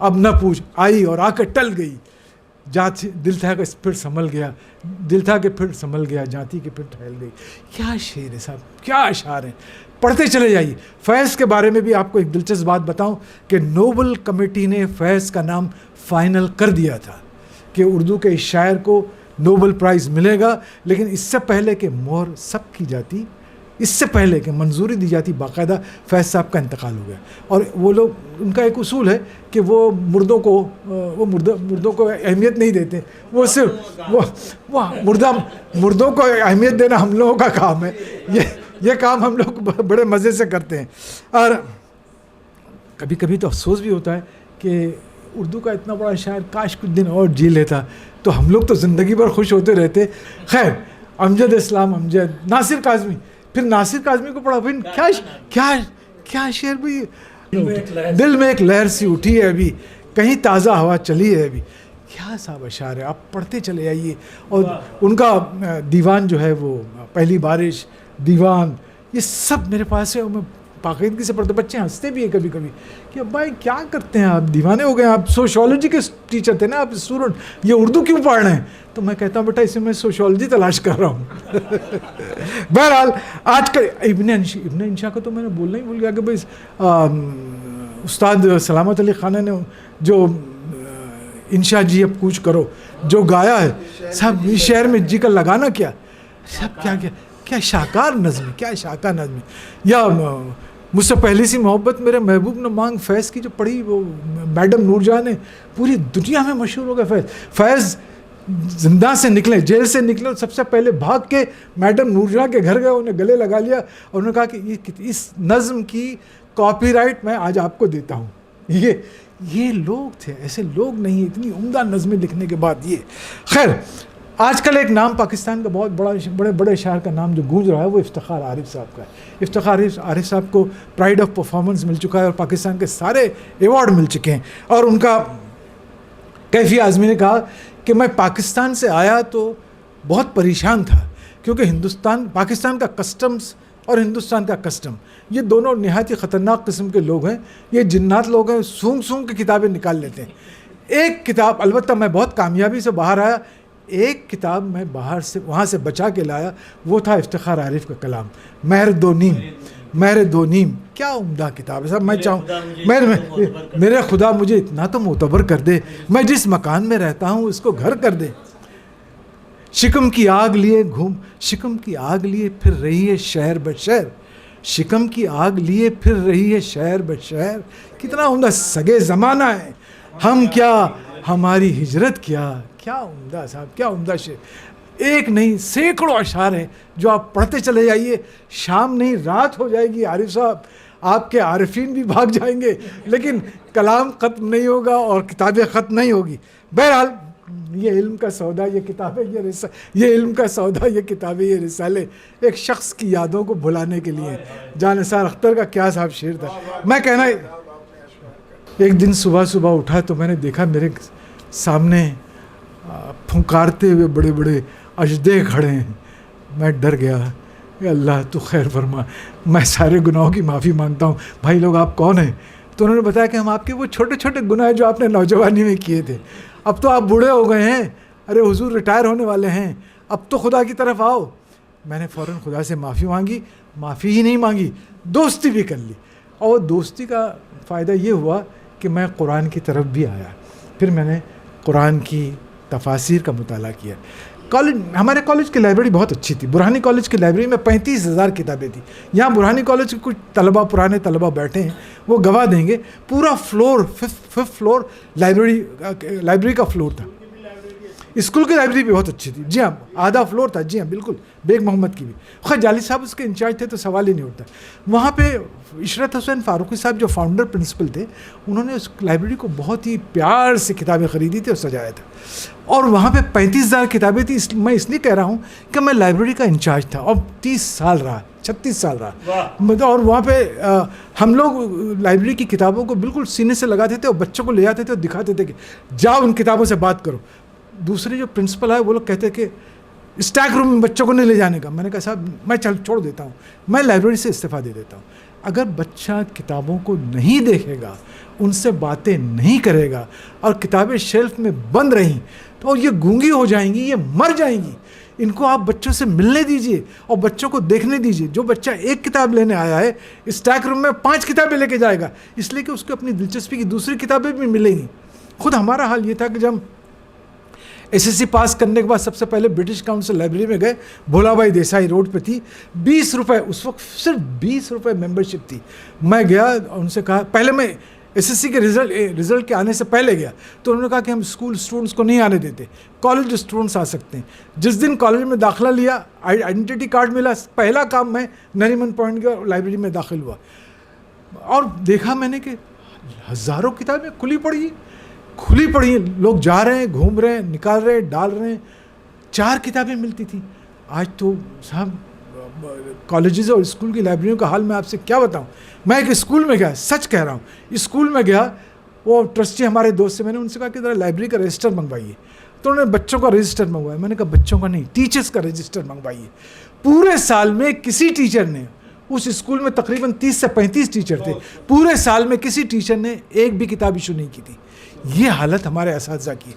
اب نہ پوچھ، آئی اور آ کے ٹل گئی. دل تھا کہ پھر سنبھل گیا، جاتی کہ پھر ٹھہر گئی. کیا شعر ہے صاحب، کیا اشعار ہیں. پڑھتے چلے جائیے. فیض کے بارے میں بھی آپ کو ایک دلچسپ بات بتاؤں کہ نوبل کمیٹی نے فیض کا نام فائنل کر دیا تھا کہ اردو کے اس شاعر کو نوبل پرائز ملے گا. لیکن اس سے پہلے کہ مہر سب کی جاتی، اس سے پہلے کہ منظوری دی جاتی، باقاعدہ فیض صاحب کا انتقال ہو گیا. اور وہ لوگ، ان کا ایک اصول ہے کہ وہ مردوں کو اہمیت نہیں دیتے. وہ صرف وہ مردوں کو اہمیت دینا ہم لوگوں کا کام ہے. یہ کام ہم لوگ بڑے مزے سے کرتے ہیں. اور کبھی کبھی تو افسوس بھی ہوتا ہے کہ اردو کا اتنا بڑا شاعر کاش کچھ دن اور جی لیتا تو ہم لوگ تو زندگی بھر خوش ہوتے رہتے. خیر، امجد اسلام امجد، ناصر کاظمی. پھر ناصر کاظمی کو پڑھا، پھر کیا شعر بھی. دل میں ایک لہر سی اٹھی ہے ابھی، کہیں تازہ ہوا چلی ہے ابھی. کیا صاحب اشعار ہے، آپ پڑھتے چلے آئیے. اور ان کا دیوان جو ہے وہ پہلی بارش، دیوان، یہ سب میرے پاس ہے. میں باقاعدگی سے پڑھتے. بچے ہنستے بھی ہیں کبھی کبھی کہ بھائی کیا کرتے ہیں آپ، دیوانے ہو گئے ہیں آپ. سوشیولوجی کے ٹیچر تھے نا آپ، اسٹوڈنٹ، یہ اردو کیوں پڑھ رہے ہیں؟ تو میں کہتا ہوں بیٹا اس میں میں سوشیولوجی تلاش کر رہا ہوں. بہرحال آج کل ابن انشا کا تو میں نے بولنا ہی بھول گیا کہ بھائی استاد سلامت علی خانہ نے جو انشا جی اب کوچ کرو جو گایا ہے صاحب، اس شعر میں جی کا لگانا کیا صاحب، کیا شاہکار نظم، کیا شاہکار نظم. یا مجھ سے پہلی سی محبت میرے محبوب نہ مانگ، فیض کی جو پڑھی، وہ میڈم نور جہاں نے پوری دنیا میں مشہور ہو گیا. فیض زندہ سے نکلے، جیل سے نکلے، سب سے پہلے بھاگ کے میڈم نور جہاں کے گھر گئے، انہیں گلے لگا لیا اور انہوں نے کہا کہ اس نظم کی کاپی رائٹ میں آج آپ کو دیتا ہوں. یہ لوگ تھے, ایسے لوگ نہیں, اتنی عمدہ نظمیں لکھنے کے بعد یہ. خیر, آج کل ایک نام پاکستان کا بہت بڑے شاعر کا نام جو گونج رہا ہے وہ افتخار عارف صاحب کا ہے. افتخار عارف صاحب کو پرائڈ آف پرفارمنس مل چکا ہے اور پاکستان کے سارے ایوارڈ مل چکے ہیں. اور ان کا کیفی اعظمی نے کہا کہ میں پاکستان سے آیا تو بہت پریشان تھا, کیونکہ پاکستان کا کسٹمز اور ہندوستان کا کسٹم یہ دونوں نہایت ہی خطرناک قسم کے لوگ ہیں. یہ جنات لوگ ہیں, سونگ کے کتابیں نکال لیتے ہیں. ایک کتاب, البتہ میں بہت کامیابی سے باہر آیا, ایک کتاب میں وہاں سے بچا کے لایا, وہ تھا افتخار عارف کا کلام مہر دو نیم. کیا عمدہ کتاب ہے صاحب. میں چاہوں میرے خدا مجھے اتنا تو معتبر کر دے, میں جس مکان میں رہتا ہوں اس کو گھر کر دے. شکم کی آگ لیے پھر رہی ہے شہر بشہر, شکم کی آگ لیے پھر رہی ہے شہر بشہر. کتنا عمدہ سگے زمانہ ہے ہم, کیا ہماری ہجرت کیا. کیا عمدہ صاحب, کیا عمدہ شعر. ایک نہیں سینکڑوں اشعار ہیں جو آپ پڑھتے چلے جائیے, شام نہیں رات ہو جائے گی عارف صاحب, آپ کے عارفین بھی بھاگ جائیں گے لیکن کلام ختم نہیں ہوگا اور کتابیں ختم نہیں ہوگی. بہرحال یہ علم کا سودا, یہ کتابیں, یہ علم کا سودا, یہ کتابیں, یہ رسالے ایک شخص کی یادوں کو بھلانے کے لیے. جان نثار اختر کا کیا صاحب شعر تھا. میں کہنا ایک دن صبح اٹھا تو میں نے دیکھا میرے سامنے پھنکارتے ہوئے بڑے اجدے کھڑے ہیں. میں ڈر گیا, کہ اللہ تو خیر فرما, میں سارے گناہوں کی معافی مانگتا ہوں. بھائی لوگ آپ کون ہیں؟ تو انہوں نے بتایا کہ ہم آپ کے وہ چھوٹے گناہ جو آپ نے نوجوانی میں کیے تھے, اب تو آپ بوڑھے ہو گئے ہیں, ارے حضور ریٹائر ہونے والے ہیں, اب تو خدا کی طرف آؤ. میں نے فوراً خدا سے معافی مانگی, معافی ہی نہیں مانگی, دوستی بھی کر لی. اور دوستی کا فائدہ یہ ہوا کہ میں قرآن کی طرف بھی آیا. پھر میں نے قرآن کی تفاسیر کا مطالعہ کیا. ہمارے کالج کی لائبریری بہت اچھی تھی. برہانی کالج کی لائبریری میں 35,000 کتابیں تھیں. یہاں برہانی کالج کے کچھ پرانے طلبہ بیٹھے ہیں, وہ گواہ دیں گے, پورا فلور 5th فلور لائبریری کا فلور تھا. اسکول کی لائبریری بھی بہت اچھی تھی. جی ہاں, آدھا فلور تھا. جی ہاں بالکل, بیگ محمد کی بھی. خیر جالی صاحب اس کے انچارج تھے تو سوال ہی نہیں اٹھتا. وہاں پہ عشرت حسین فاروقی صاحب جو فاؤنڈر پرنسپل تھے, انہوں نے اس لائبریری کو بہت ہی پیار سے کتابیں خریدی تھی اور سجایا تھا. اور وہاں پہ 35,000 کتابیں تھیں. میں اس لیے کہہ رہا ہوں کہ میں لائبریری کا انچارج تھا اور 36 سال رہا. اور وہاں پہ ہم لوگ لائبریری کی کتابوں کو بالکل سینے سے لگاتے تھے اور بچوں کو لے آتے تھے اور دکھاتے تھے کہ جاؤ ان کتابوں سے بات کرو. دوسرے جو پرنسپل آئے وہ لوگ کہتے کہ اسٹیک روم میں بچوں کو نہیں لے جانے کا. میں نے کہا صاحب میں چھوڑ دیتا ہوں, میں لائبریری سے استعفیٰ دے دیتا ہوں. اگر بچہ کتابوں کو نہیں دیکھے گا, ان سے باتیں نہیں کرے گا اور کتابیں شیلف میں بند رہیں تو یہ گونگی ہو جائیں گی, یہ مر جائیں گی. ان کو آپ بچوں سے ملنے دیجئے اور بچوں کو دیکھنے دیجئے. جو بچہ ایک کتاب لینے آیا ہے اسٹیک روم میں 5 کتابیں لے کے جائے گا, اس لیے کہ اس کو اپنی دلچسپی کی دوسری کتابیں بھی ملیں گی. خود ہمارا حال یہ تھا کہ جب SSC پاس کرنے کے بعد سب سے پہلے برٹش کاؤنسل لائبریری میں گئے, بھولا بھائی دیسائی روڈ پہ تھی. 20 روپے اس وقت, صرف 20 روپے ممبرشپ تھی. میں گیا, ان سے کہا, پہلے میں SSC کے رزلٹ کے آنے سے پہلے گیا تو انہوں نے کہا کہ ہم اسکول اسٹوڈنٹس کو نہیں آنے دیتے, کالج اسٹوڈنٹس آ سکتے ہیں. جس دن کالج میں داخلہ لیا, آئیڈینٹی کارڈ ملا, پہلا کام میں نریمن پوائنٹ گیا, لائبریری میں داخل ہوا اور دیکھا میں نے کہ ہزاروں کتابیں کھلی پڑی ہیں. لوگ جا رہے ہیں, گھوم رہے ہیں, نکال رہے ہیں, ڈال رہے ہیں. 4 کتابیں ملتی تھیں. آج تو صاحب کالجز اور اسکول کی لائبریریوں کا حال میں آپ سے کیا بتاؤں. میں ایک اسکول میں گیا, سچ کہہ رہا ہوں, اسکول میں گیا, وہ ٹرسٹی ہمارے دوست سے میں نے ان سے کہا کہ ذرا لائبریری کا رجسٹر منگوائیے. تو انہوں نے بچوں کا رجسٹر منگوایا. میں نے کہا بچوں کا نہیں, ٹیچرس کا رجسٹر منگوائیے. پورے سال میں کسی ٹیچر نے, اس اسکول میں تقریباً 30 سے 35 ٹیچر تھے, پورے سال میں کسی ٹیچر نے ایک بھی کتاب ایشو نہیں کی تھی. یہ حالت ہمارے اساتذہ کی.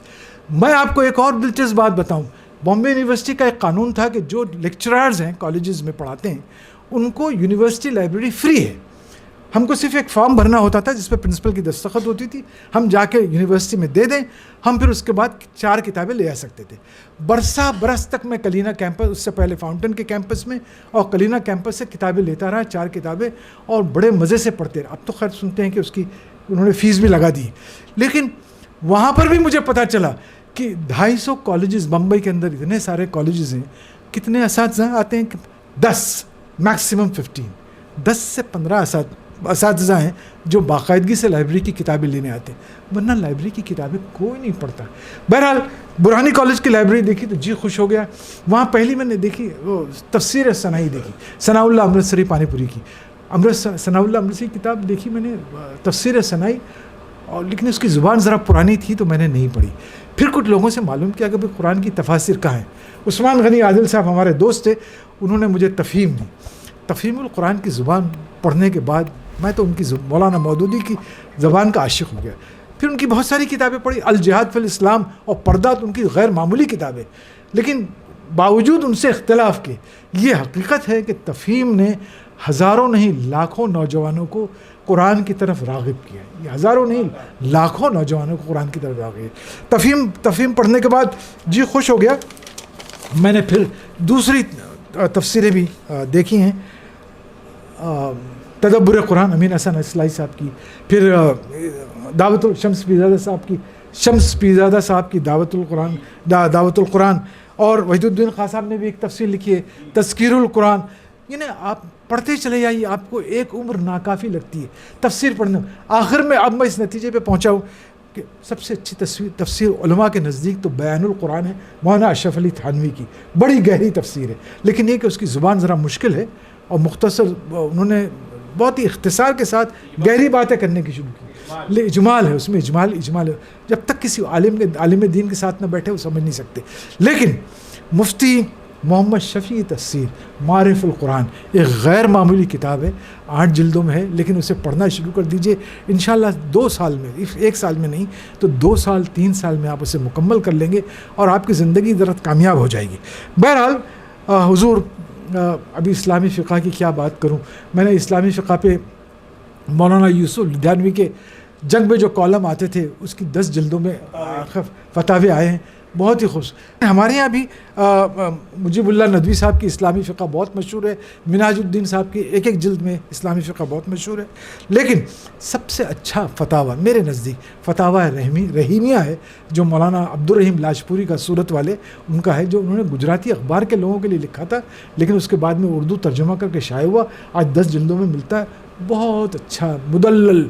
میں آپ کو ایک اور دلچسپ بات بتاؤں. بامبے یونیورسٹی کا ایک قانون تھا کہ جو لیکچررز ہیں کالجز میں پڑھاتے ہیں ان کو یونیورسٹی لائبریری فری ہے. ہم کو صرف ایک فارم بھرنا ہوتا تھا جس پہ پرنسپل کی دستخط ہوتی تھی, ہم جا کے یونیورسٹی میں دے دیں, ہم پھر اس کے بعد 4 کتابیں لے آ سکتے تھے. برس تک میں کلینا کیمپس, اس سے پہلے فاؤنٹن کے کیمپس میں اور کلینا کیمپس سے کتابیں لیتا رہا, 4 کتابیں, اور بڑے مزے سے پڑھتے رہے. اب تو خیر سنتے ہیں کہ اس کی انہوں نے فیس بھی لگا دی. لیکن وہاں پر بھی مجھے پتہ چلا کہ 250 کالجز, بمبئی کے اندر اتنے سارے کالجز ہیں, کتنے اساتذہ آتے ہیں؟ 10 میکسیمم 15, 10 سے 15 اساتذہ ہیں جو باقاعدگی سے لائبریری کی کتابیں لینے آتے ہیں، ورنہ لائبریری کی کتابیں کوئی نہیں پڑھتا۔ بہرحال برہانی کالج کی لائبریری دیکھی تو جی خوش ہو گیا۔ وہاں پہلی میں نے دیکھی وہ تفسیر ثنائی دیکھی، ثناء اللہ امرتسری پانی پوری کی، ثناء اللہ امرتسری کی کتاب دیکھی میں نے تفسیر ثنائی، اور لیکن اس کی زبان ذرا پرانی تھی تو میں نے نہیں پڑھی۔ پھر کچھ لوگوں سے معلوم کیا کہ قرآن کی تفاسیر کہاں ہیں۔ عثمان غنی عادل صاحب ہمارے دوست تھے، انہوں نے مجھے تفہیم دی۔ تفہیم القرآن کی زبان پڑھنے کے بعد میں تو ان کی مولانا مودودی کی زبان کا عاشق ہو گیا۔ پھر ان کی بہت ساری کتابیں پڑھی، الجہاد فی الاسلام اور پردہ، تو ان کی غیر معمولی کتابیں، لیکن باوجود ان سے اختلاف کے یہ حقیقت ہے کہ تفہیم نے ہزاروں نہیں لاکھوں نوجوانوں کو قرآن کی طرف راغب کیا، یہ ہزاروں نہیں لاکھوں نوجوانوں کو قرآن کی طرف راغب کیا۔ تفہیم پڑھنے کے بعد جی خوش ہو گیا۔ میں نے پھر دوسری تفسیریں بھی دیکھی ہیں، تدبر قرآن امین حسن اصلاحی صاحب کی، پھر دعوت شمس پیرزادہ صاحب کی دعوت القرآن، اور وحید الدین خان صاحب نے بھی ایک تفسیر لکھی ہے تذکیر القرآن۔ یعنی آپ پڑھتے چلے جائیے، آپ کو ایک عمر ناکافی لگتی ہے تفسیر پڑھنے میں۔ آخر میں اب میں اس نتیجے پہ پہنچا ہوں کہ سب سے اچھی تفسیر علماء کے نزدیک تو بیان القرآن ہے، مولانا اشرف علی تھانوی کی، بڑی گہری تفسیر ہے، لیکن یہ کہ اس کی زبان ذرا مشکل ہے اور مختصر، انہوں نے بہت ہی اختصار کے ساتھ گہری باتیں کرنے کی شروع کی، اجمال ہے اس میں، اجمال ہے، جب تک کسی عالم دین کے ساتھ نہ بیٹھے وہ سمجھ نہیں سکتے۔ لیکن مفتی محمد شفیع تفسیر معرف القرآن ایک غیر معمولی کتاب ہے، 8 جلدوں میں ہے، لیکن اسے پڑھنا شروع کر دیجئے، انشاءاللہ 2 سال میں، 1 سال میں نہیں تو 2 سال 3 سال میں آپ اسے مکمل کر لیں گے اور آپ کی زندگی درست کامیاب ہو جائے گی۔ بہرحال حضور، ابھی اسلامی فقہ کی کیا بات کروں، میں نے اسلامی فقہ پہ مولانا یوسف لدھیانوی کے جنگ میں جو کالم آتے تھے اس کی 10 جلدوں میں فتاوے آئے ہیں، بہت ہی خوش۔ ہمارے یہاں بھی مجیب اللہ ندوی صاحب کی اسلامی فقہ بہت مشہور ہے، منہاج الدین صاحب کی ایک جلد میں اسلامی فقہ بہت مشہور ہے، لیکن سب سے اچھا فتاویٰ میرے نزدیک فتاویٰ رحیمیہ ہے، جو مولانا عبدالرحیم لاجپوری کا سورت والے ان کا ہے، جو انہوں نے گجراتی اخبار کے لوگوں کے لیے لکھا تھا، لیکن اس کے بعد میں اردو ترجمہ کر کے شائع ہوا، آج 10 جلدوں میں ملتا ہے، بہت اچھا مدلل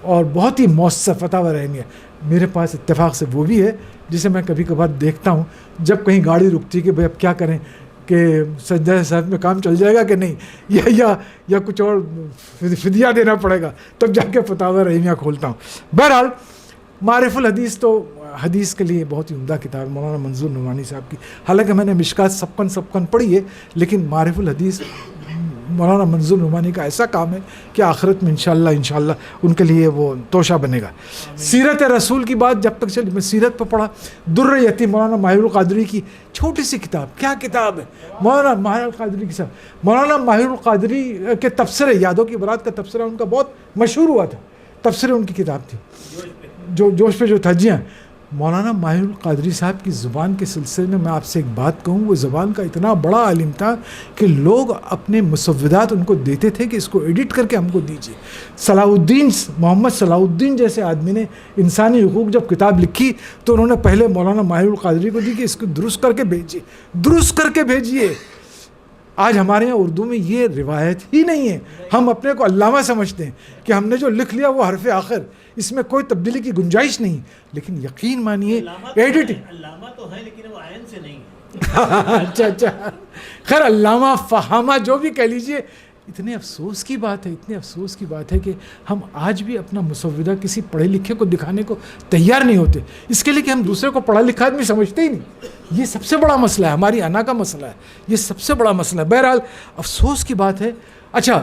اور بہت ہی مؤثر فتاویٰ رحیمیہ۔ میرے پاس اتفاق سے وہ بھی ہے، جسے میں کبھی کبھار دیکھتا ہوں جب کہیں گاڑی رکتی کہ بھئی اب کیا کریں، کہ سجدہ صاحب میں کام چل جائے گا کہ نہیں، یا کچھ اور فدیہ دینا پڑے گا، تب جا کے فتاویٰ رحیمیہ کھولتا ہوں۔ بہرحال معرف الحدیث تو حدیث کے لیے بہت ہی عمدہ کتاب مولانا منظور نعمانی صاحب کی، حالانکہ میں نے مشکات سبقن پڑھی ہے، لیکن معرف الحدیث مولانا منظور نعمانی کا ایسا کام ہے کہ آخرت میں انشاءاللہ ان کے لیے وہ توشہ بنے گا۔ سیرت رسول کی بات جب تک چلی، میں سیرت پہ پڑھا، در یتیم مولانا ماہر القادری کی چھوٹی سی کتاب، کیا کتاب ہے، مولانا ماہر القادری کی صاحب، مولانا ماہر القادری کے تبصرے، یادوں کی برات کا تبصرہ ان کا بہت مشہور ہوا تھا، تبصرے ان کی کتاب تھی، جو جوش پہ جو تھا، جی ہاں۔ مولانا ماہر القادری صاحب کی زبان کے سلسلے میں میں آپ سے ایک بات کہوں، وہ زبان کا اتنا بڑا عالم تھا کہ لوگ اپنے مسودات ان کو دیتے تھے کہ اس کو ایڈٹ کر کے ہم کو دیجیے۔ محمد صلاح الدین جیسے آدمی نے انسانی حقوق جب کتاب لکھی تو انہوں نے پہلے مولانا ماہر القادری کو دی کہ اس کو درست کر کے بھیجیے۔ آج ہمارے یہاں اردو میں یہ روایت ہی نہیں ہے، ہم اپنے کو علامہ سمجھتے ہیں کہ ہم نے جو لکھ لیا وہ حرف آخر، اس میں کوئی تبدیلی کی گنجائش نہیں، لیکن یقین مانیے ایڈیٹنگ، علامہ تو ہے لیکن وہ عین سے نہیں ہے۔ اچھا خیر، علامہ فہامہ جو بھی کہہ لیجئے، اتنے افسوس کی بات ہے کہ ہم آج بھی اپنا مسودہ کسی پڑھے لکھے کو دکھانے کو تیار نہیں ہوتے، اس کے لیے کہ ہم دوسرے کو پڑھا لکھا آدمی سمجھتے ہی نہیں۔ یہ سب سے بڑا مسئلہ ہے، ہماری انا کا مسئلہ ہے، یہ سب سے بڑا مسئلہ ہے۔ بہرحال افسوس کی بات ہے۔ اچھا،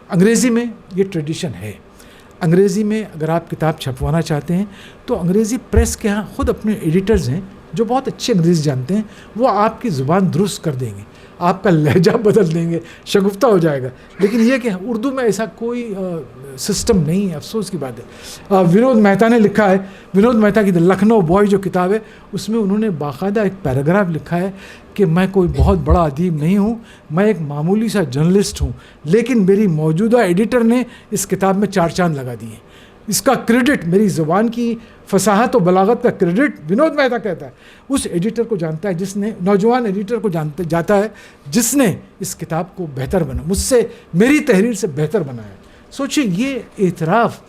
انگریزی میں یہ ٹریڈیشن ہے، انگریزی میں اگر آپ کتاب چھپوانا چاہتے ہیں تو انگریزی پریس کے ہاں خود اپنے ایڈیٹرز ہیں جو بہت اچھے انگریزی جانتے ہیں، وہ آپ کی زبان درست کر دیں گے، آپ کا لہجہ بدل دیں گے، شگفتہ ہو جائے گا، لیکن یہ کہ اردو میں ایسا کوئی سسٹم نہیں ہے، افسوس کی بات ہے۔ ونود مہتا نے لکھا ہے، ونود مہتا کی لکھنؤ بوائے جو کتاب ہے، اس میں انہوں نے باقاعدہ ایک پیراگراف لکھا ہے کہ میں کوئی بہت بڑا ادیب نہیں ہوں، میں ایک معمولی سا جرنلسٹ ہوں، لیکن میری موجودہ ایڈیٹر نے اس کتاب میں 4 چاند لگا دیے۔ اس کا کریڈٹ، میری زبان کی فصاحت و بلاغت کا کریڈٹ ونود مہتا کہتا ہے، اس ایڈیٹر کو جانتا ہے جس نے، نوجوان ایڈیٹر کو جاتا ہے جس نے اس کتاب کو بہتر بنا، مجھ سے، میری تحریر سے بہتر بنایا. سوچیں یہ اعتراف،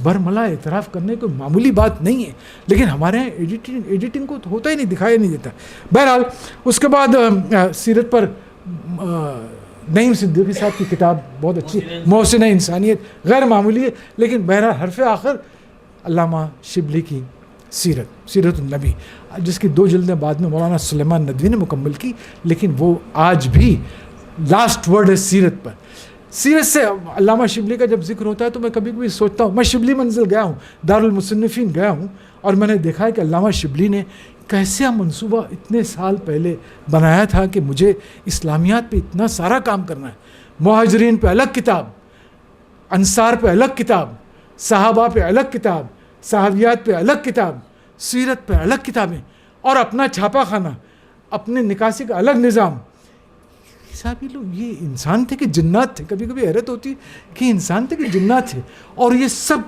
برملا اعتراف کرنے کوئی معمولی بات نہیں ہے، لیکن ہمارے یہاں ایڈیٹنگ کو تو ہوتا ہی نہیں، دکھایا نہیں دیتا. بہرحال اس کے بعد سیرت پر نعیم صدیقی صاحب کی کتاب بہت اچھی، محسن انسانیت، غیر معمولی ہے، لیکن بہرحال حرف آخر علامہ شبلی کی سیرت النبی، جس کی 2 جلدیں بعد میں مولانا سلیمان ندوی نے مکمل کی، لیکن وہ آج بھی لاسٹ ورڈ ہے سیرت پر. سیرت سے علامہ شبلی کا جب ذکر ہوتا ہے تو میں کبھی کبھی سوچتا ہوں، میں شبلی منزل گیا ہوں، دارالمصنفین گیا ہوں، اور میں نے دیکھا ہے کہ علامہ شبلی نے کیسا منصوبہ اتنے سال پہلے بنایا تھا کہ مجھے اسلامیات پہ اتنا سارا کام کرنا ہے. مہاجرین پہ الگ کتاب، انصار پہ الگ کتاب، صحابہ پہ الگ کتاب، صحابیات پہ الگ کتاب، سیرت پہ الگ کتابیں، اور اپنا چھاپا خانہ، اپنے نکاسی کا الگ نظام. صاحب یہ لوگ، یہ انسان تھے کہ جنات تھے؟ کبھی کبھی حیرت ہوتی کہ انسان تھے کہ جنات تھے. اور یہ سب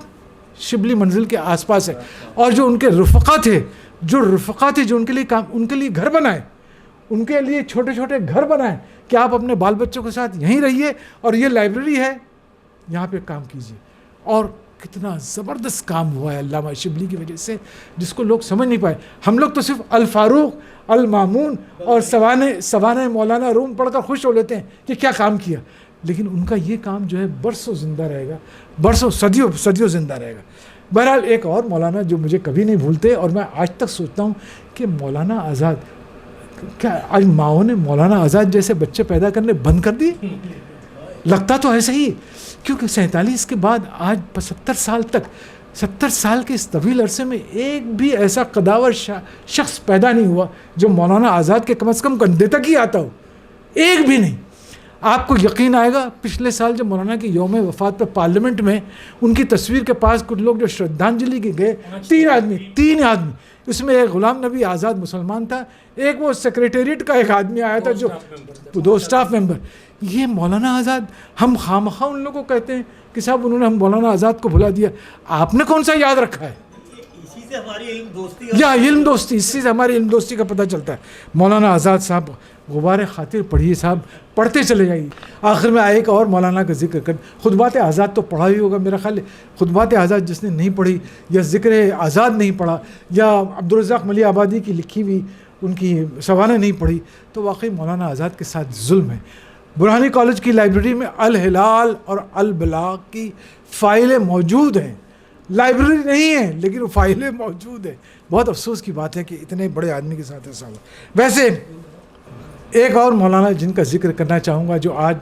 شبلی منزل کے آس پاس ہے. اور جو ان کے رفقا تھے جو ان کے لیے کام، ان کے لیے گھر بنائے، ان کے لیے چھوٹے چھوٹے گھر بنائے کہ آپ اپنے بال بچوں کے ساتھ یہیں رہیے، اور یہ لائبریری ہے یہاں پہ کام کیجیے. اور کتنا زبردست کام ہوا ہے علامہ شبلی کی وجہ سے، جس کو لوگ سمجھ نہیں پائے. ہم لوگ تو صرف الفاروق، المامون اور سوانح مولانا روم پڑھ کر خوش ہو لیتے ہیں کہ کیا کام کیا، لیکن ان کا یہ کام جو ہے برسوں زندہ رہے گا، برسوں صدیوں زندہ رہے گا. بہرحال ایک اور مولانا جو مجھے کبھی نہیں بھولتے، اور میں آج تک سوچتا ہوں کہ مولانا آزاد، کیا آج ماؤں نے مولانا آزاد جیسے بچے پیدا کرنے بند کر دیے؟ لگتا تو ایسا ہی، کیونکہ 47 کے بعد آج 70 سال تک، 70 سال کے اس طویل عرصے میں ایک بھی ایسا قداور شخص پیدا نہیں ہوا جو مولانا آزاد کے کم از کم کندھے تک ہی آتا ہو. ایک بھی نہیں. آپ کو یقین آئے گا، پچھلے سال جب مولانا کی یوم وفات پہ پارلیمنٹ میں ان کی تصویر کے پاس کچھ لوگ جو شردھانجلی کے گئے، 3 آدمی، اس میں ایک غلام نبی آزاد مسلمان تھا، ایک وہ سیکریٹریٹ کا ایک آدمی آیا تھا، جو 2 سٹاف ممبر. یہ مولانا آزاد، ہم خواہ ان لوگوں کو کہتے ہیں کہ صاحب انہوں نے ہم مولانا آزاد کو بھلا دیا. آپ نے کون سا یاد رکھا ہے؟ اسی سے ہماری علم دوستی، یا علم دوستی، اسی سے ہماری علم دوستی کا پتہ چلتا ہے. مولانا آزاد صاحب غبار خاطر پڑھیے صاحب، پڑھتے چلے جائیے. آخر میں ایک اور مولانا کا ذکر کر، خطبات آزاد تو پڑھا ہی ہوگا میرا خیال ہے. خطبات آزاد جس نے نہیں پڑھی، یا ذکر آزاد نہیں پڑھا، یا عبدالرزاق ملی آبادی کی لکھی ہوئی ان کی سوانح نہیں پڑھی، تو واقعی مولانا آزاد کے ساتھ ظلم ہے. برہانی کالج کی لائبریری میں الہلال اور البلاغ کی فائلیں موجود ہیں. لائبریری نہیں ہے لیکن وہ فائلیں موجود ہیں. بہت افسوس کی بات ہے کہ اتنے بڑے آدمی کے ساتھ ایسا ہوا. ویسے ایک اور مولانا جن کا ذکر کرنا چاہوں گا، جو آج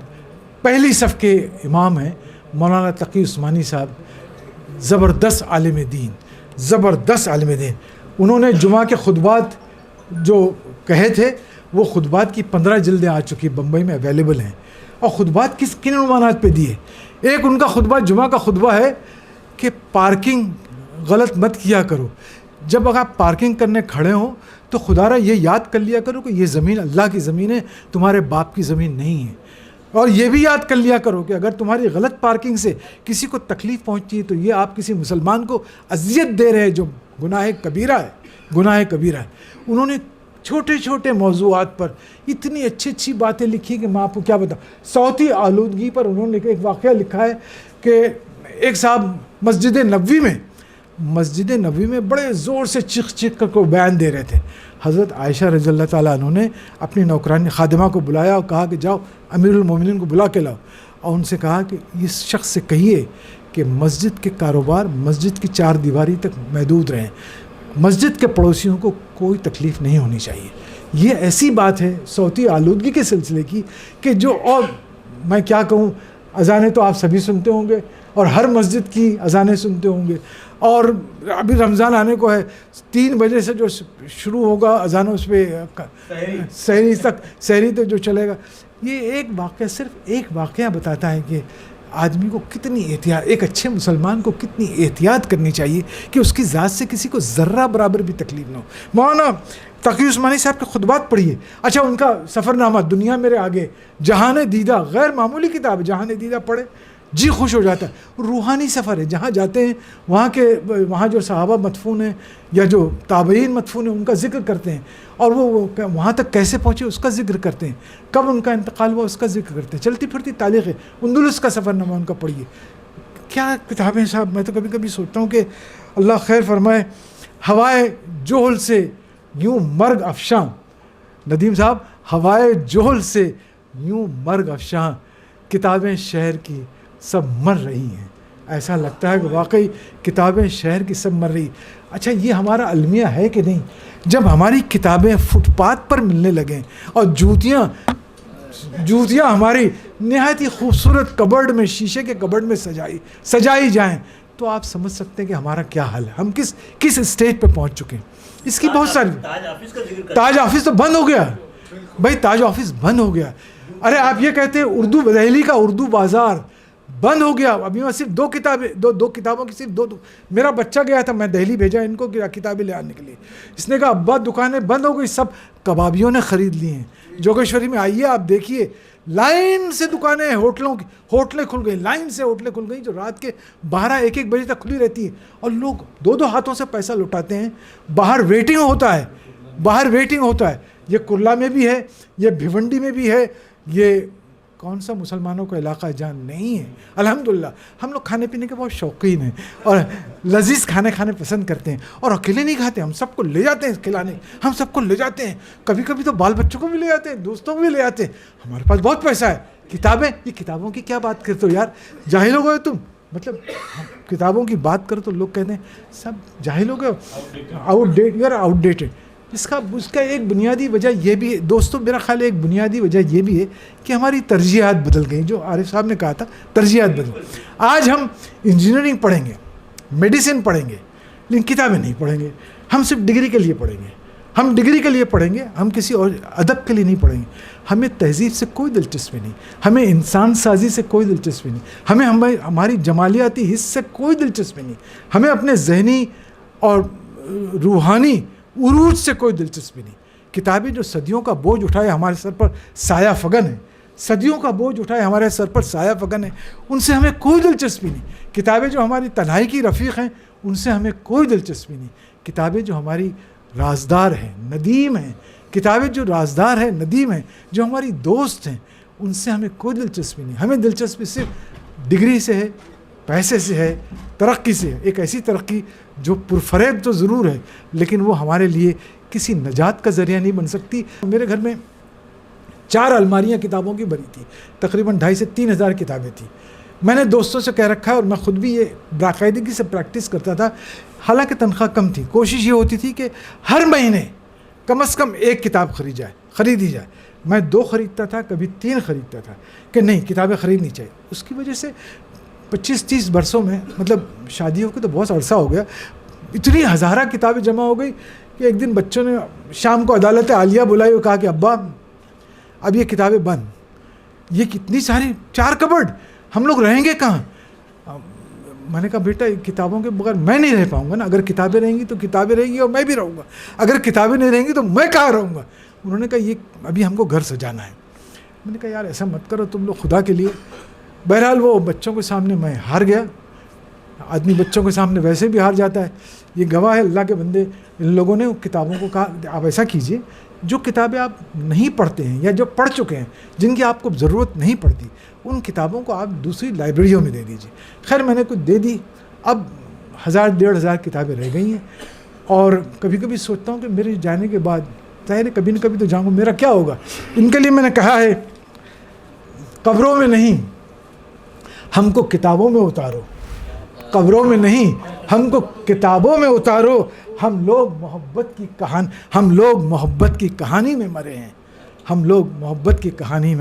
پہلی صف کے امام ہیں، مولانا تقی عثمانی صاحب. زبردست عالم دین. انہوں نے جمعہ کے خطبات جو کہے تھے، وہ خطبات کی 15 جلدیں آ چکی، بمبئی میں اویلیبل ہیں. اور خطبات کن عنوانات پہ دیے؟ ایک ان کا خطبہ، جمعہ کا خطبہ ہے کہ پارکنگ غلط مت کیا کرو. جب اگر آپ پارکنگ کرنے کھڑے ہوں تو خدا را یہ یاد کر لیا کرو کہ یہ زمین اللہ کی زمین ہے، تمہارے باپ کی زمین نہیں ہے. اور یہ بھی یاد کر لیا کرو کہ اگر تمہاری غلط پارکنگ سے کسی کو تکلیف پہنچتی ہے تو یہ آپ کسی مسلمان کو اذیت دے رہے ہیں، جو گناہ کبیرہ ہے. انہوں نے چھوٹے چھوٹے موضوعات پر اتنی اچھی باتیں لکھی کہ میں آپ کو کیا بتاؤں. صوتی آلودگی پر انہوں نے ایک واقعہ لکھا ہے کہ ایک صاحب مسجد نبوی میں بڑے زور سے چیخ کر کو بیان دے رہے تھے. حضرت عائشہ رضی اللہ تعالیٰ عنہ نے اپنی نوکرانی خادمہ کو بلایا اور کہا کہ جاؤ امیر المومنین کو بلا کے لاؤ، اور ان سے کہا کہ اس شخص سے کہیے کہ مسجد کے کاروبار مسجد کی 4 دیواری تک محدود رہیں، مسجد کے پڑوسیوں کو کوئی تکلیف نہیں ہونی چاہیے. یہ ایسی بات ہے صوتی آلودگی کے سلسلے کی کہ جو، اور میں کیا کہوں، اذانیں تو آپ سبھی سنتے ہوں گے اور ہر مسجد کی اذانیں سنتے ہوں گے. اور ابھی رمضان آنے کو ہے، 3 بجے سے جو شروع ہوگا اذان، اس پہ سحری تک جو چلے گا. یہ ایک واقعہ، صرف ایک واقعہ بتاتا ہے کہ آدمی کو کتنی احتیاط، ایک اچھے مسلمان کو کتنی احتیاط کرنی چاہیے کہ اس کی ذات سے کسی کو ذرہ برابر بھی تکلیف نہ ہو. مولانا تقی عثمانی صاحب کے خطبات پڑھیے. اچھا، ان کا سفر نامہ دنیا میرے آگے، جہان دیدہ، غیر معمولی کتاب ہے. جہان دیدہ پڑھے، جی خوش ہو جاتا ہے. روحانی سفر ہے, جہاں جاتے ہیں وہاں جو صحابہ مدفون ہیں یا جو تابعین مدفون ہیں ان کا ذکر کرتے ہیں, اور وہ وہاں تک کیسے پہنچے اس کا ذکر کرتے ہیں, کب ان کا انتقال ہوا اس کا ذکر کرتے ہیں. چلتی پھرتی تاریخ ہے. اندلس کا سفر نامہ ان کا پڑھیے, کیا کتابیں صاحب. میں تو کبھی کبھی سوچتا ہوں کہ اللہ خیر فرمائے. ہوائے جوہل سے یوں مرگ افشاں, ندیم صاحب ہوائے جوہل سے یوں مرگ افشاں, کتابیں شہر کی سب مر رہی ہیں. ایسا لگتا ہے کہ واقعی کتابیں شہر کی سب مر رہی. اچھا یہ ہمارا المیہ ہے کہ نہیں؟ جب ہماری کتابیں فٹ پاتھ پر ملنے لگیں اور جوتیاں ہماری نہایت ہی خوبصورت کبرڈ میں, شیشے کے کبرڈ میں سجائی جائیں, تو آپ سمجھ سکتے ہیں کہ ہمارا کیا حال ہے, ہم کس اسٹیج پہ پہنچ چکے ہیں. اس کی بہت ساری. تاج آفس تو بند ہو گیا بھائی, تاج آفس بند ہو گیا. ارے آپ یہ کہتے ہیں اردو, دہلی کا اردو بازار بند ہو گیا. ابھی میں صرف دو کتابوں کی صرف دو. میرا بچہ گیا تھا, میں دہلی بھیجا ان کو کتابیں لے آنے کے لیے. اس نے کہا ابا دکانیں بند ہو گئی, سب کبابیوں نے خرید لی ہیں. جوگیشوری میں آئیے آپ دیکھیے, لائن سے دکانیں, ہوٹلیں کھل گئی, لائن سے ہوٹلیں کھل گئی جو رات کے 12-1 بجے تک کھلی رہتی ہیں, اور لوگ 2 ہاتھوں سے پیسہ لٹاتے ہیں. باہر ویٹنگ ہوتا ہے. یہ کرلا میں بھی ہے, یہ بھیونڈی میں بھی ہے. یہ کون سا مسلمانوں کا علاقہ جان نہیں ہے. الحمدللہ ہم لوگ کھانے پینے کے بہت شوقین ہیں اور لذیذ کھانے پسند کرتے ہیں, اور اکیلے نہیں کھاتے, ہم سب کو لے جاتے ہیں کھلانے, ہم سب کو لے جاتے ہیں. کبھی کبھی تو بال بچوں کو بھی لے جاتے ہیں, دوستوں کو بھی لے جاتے ہیں. ہمارے پاس بہت پیسہ ہے. کتابیں, یہ کتابوں کی کیا بات کرتے ہو یار, جاہل ہو گئے تم. مطلب کتابوں کی بات کرو تو لوگ کہتے ہیں سب جاہل ہو گئے, آؤٹ ڈیٹڈ. اس کا ایک بنیادی وجہ یہ بھی ہے دوستوں, میرا خیال ہے ایک بنیادی وجہ یہ بھی ہے کہ ہماری ترجیحات بدل گئی. جو عارف صاحب نے کہا تھا ترجیحات بدل. آج ہم انجینئرنگ پڑھیں گے, میڈیسن پڑھیں گے, لیکن کتابیں نہیں پڑھیں گے. ہم صرف ڈگری کے لیے پڑھیں گے, ہم کسی اور ادب کے لیے نہیں پڑھیں گے. ہمیں تہذیب سے کوئی دلچسپی نہیں, ہمیں انسان سازی سے کوئی دلچسپی نہیں, ہمیں ہماری جمالیاتی حص سے کوئی دلچسپی نہیں, ہمیں اپنے ذہنی اور روحانی عروج سے کوئی دلچسپی نہیں. کتابیں جو صدیوں کا بوجھ اٹھائے ہمارے سر پر سایہ فگن ہے, ان سے ہمیں کوئی دلچسپی نہیں. کتابیں جو ہماری تنہائی کی رفیق ہیں, ان سے ہمیں کوئی دلچسپی نہیں. کتابیں جو ہماری رازدار ہیں, ندیم ہیں, جو ہماری دوست ہیں, ان سے ہمیں کوئی دلچسپی نہیں. ہمیں دلچسپی صرف ڈگری سے ہے, پیسے سے ہے, ترقی سے ہے. ایک ایسی ترقی جو پرفریب تو ضرور ہے, لیکن وہ ہمارے لیے کسی نجات کا ذریعہ نہیں بن سکتی. میرے گھر میں 4 الماریاں کتابوں کی بھری تھی, تقریباً 2,500 سے 3,000 کتابیں تھیں. میں نے دوستوں سے کہہ رکھا ہے, اور میں خود بھی یہ باقاعدگی سے پریکٹس کرتا تھا. حالانکہ تنخواہ کم تھی, کوشش یہ ہوتی تھی کہ ہر مہینے کم از کم 1 کتاب خریدی جائے. میں 2 خریدتا تھا, کبھی 3 خریدتا تھا, کہ نہیں کتابیں خریدنی چاہیے. اس کی وجہ سے 25-30 برسوں میں, مطلب شادیوں کے تو بہت عرصہ ہو گیا, اتنی ہزارہ کتابیں جمع ہو گئی کہ ایک دن بچوں نے شام کو عدالت عالیہ بلائی اور کہا کہ ابا اب یہ کتابیں بند. یہ کتنی ساری 4 کبرڈ, ہم لوگ رہیں گے کہاں؟ میں نے کہا بیٹا کتابوں کے بغیر میں نہیں رہ پاؤں گا نا. اگر کتابیں رہیں گی تو کتابیں رہیں گی اور میں بھی رہوں گا, اگر کتابیں نہیں رہیں گی تو میں کہاں رہوں گا. انہوں نے کہا یہ ابھی ہم کو گھر سجانا ہے. میں نے کہا یار ایسا مت کرو تم لوگ خدا کے لیے. بہرحال وہ بچوں کے سامنے میں ہار گیا. آدمی بچوں کے سامنے ویسے بھی ہار جاتا ہے. یہ گواہ ہے اللہ کے بندے, ان لوگوں نے کتابوں کو کہا آپ ایسا کیجئے, جو کتابیں آپ نہیں پڑھتے ہیں یا جو پڑھ چکے ہیں, جن کی آپ کو ضرورت نہیں پڑتی, ان کتابوں کو آپ دوسری لائبریریوں میں دے دیجیے. خیر میں نے کچھ دے دی. اب 1,000-1,500 کتابیں رہ گئی ہیں, اور کبھی کبھی سوچتا ہوں کہ میرے جانے کے بعد ظاہر ہے کبھی نہ کبھی تو جاؤں گا, میرا کیا ہوگا. ان کے لیے میں نے کہا ہے قبروں میں نہیں ہم کو کتابوں میں اتارو, قبروں میں نہیں ہم کو کتابوں میں اتارو. ہم لوگ محبت کی کہانی میں مرے ہیں, ہم لوگ محبت کی کہانی میں.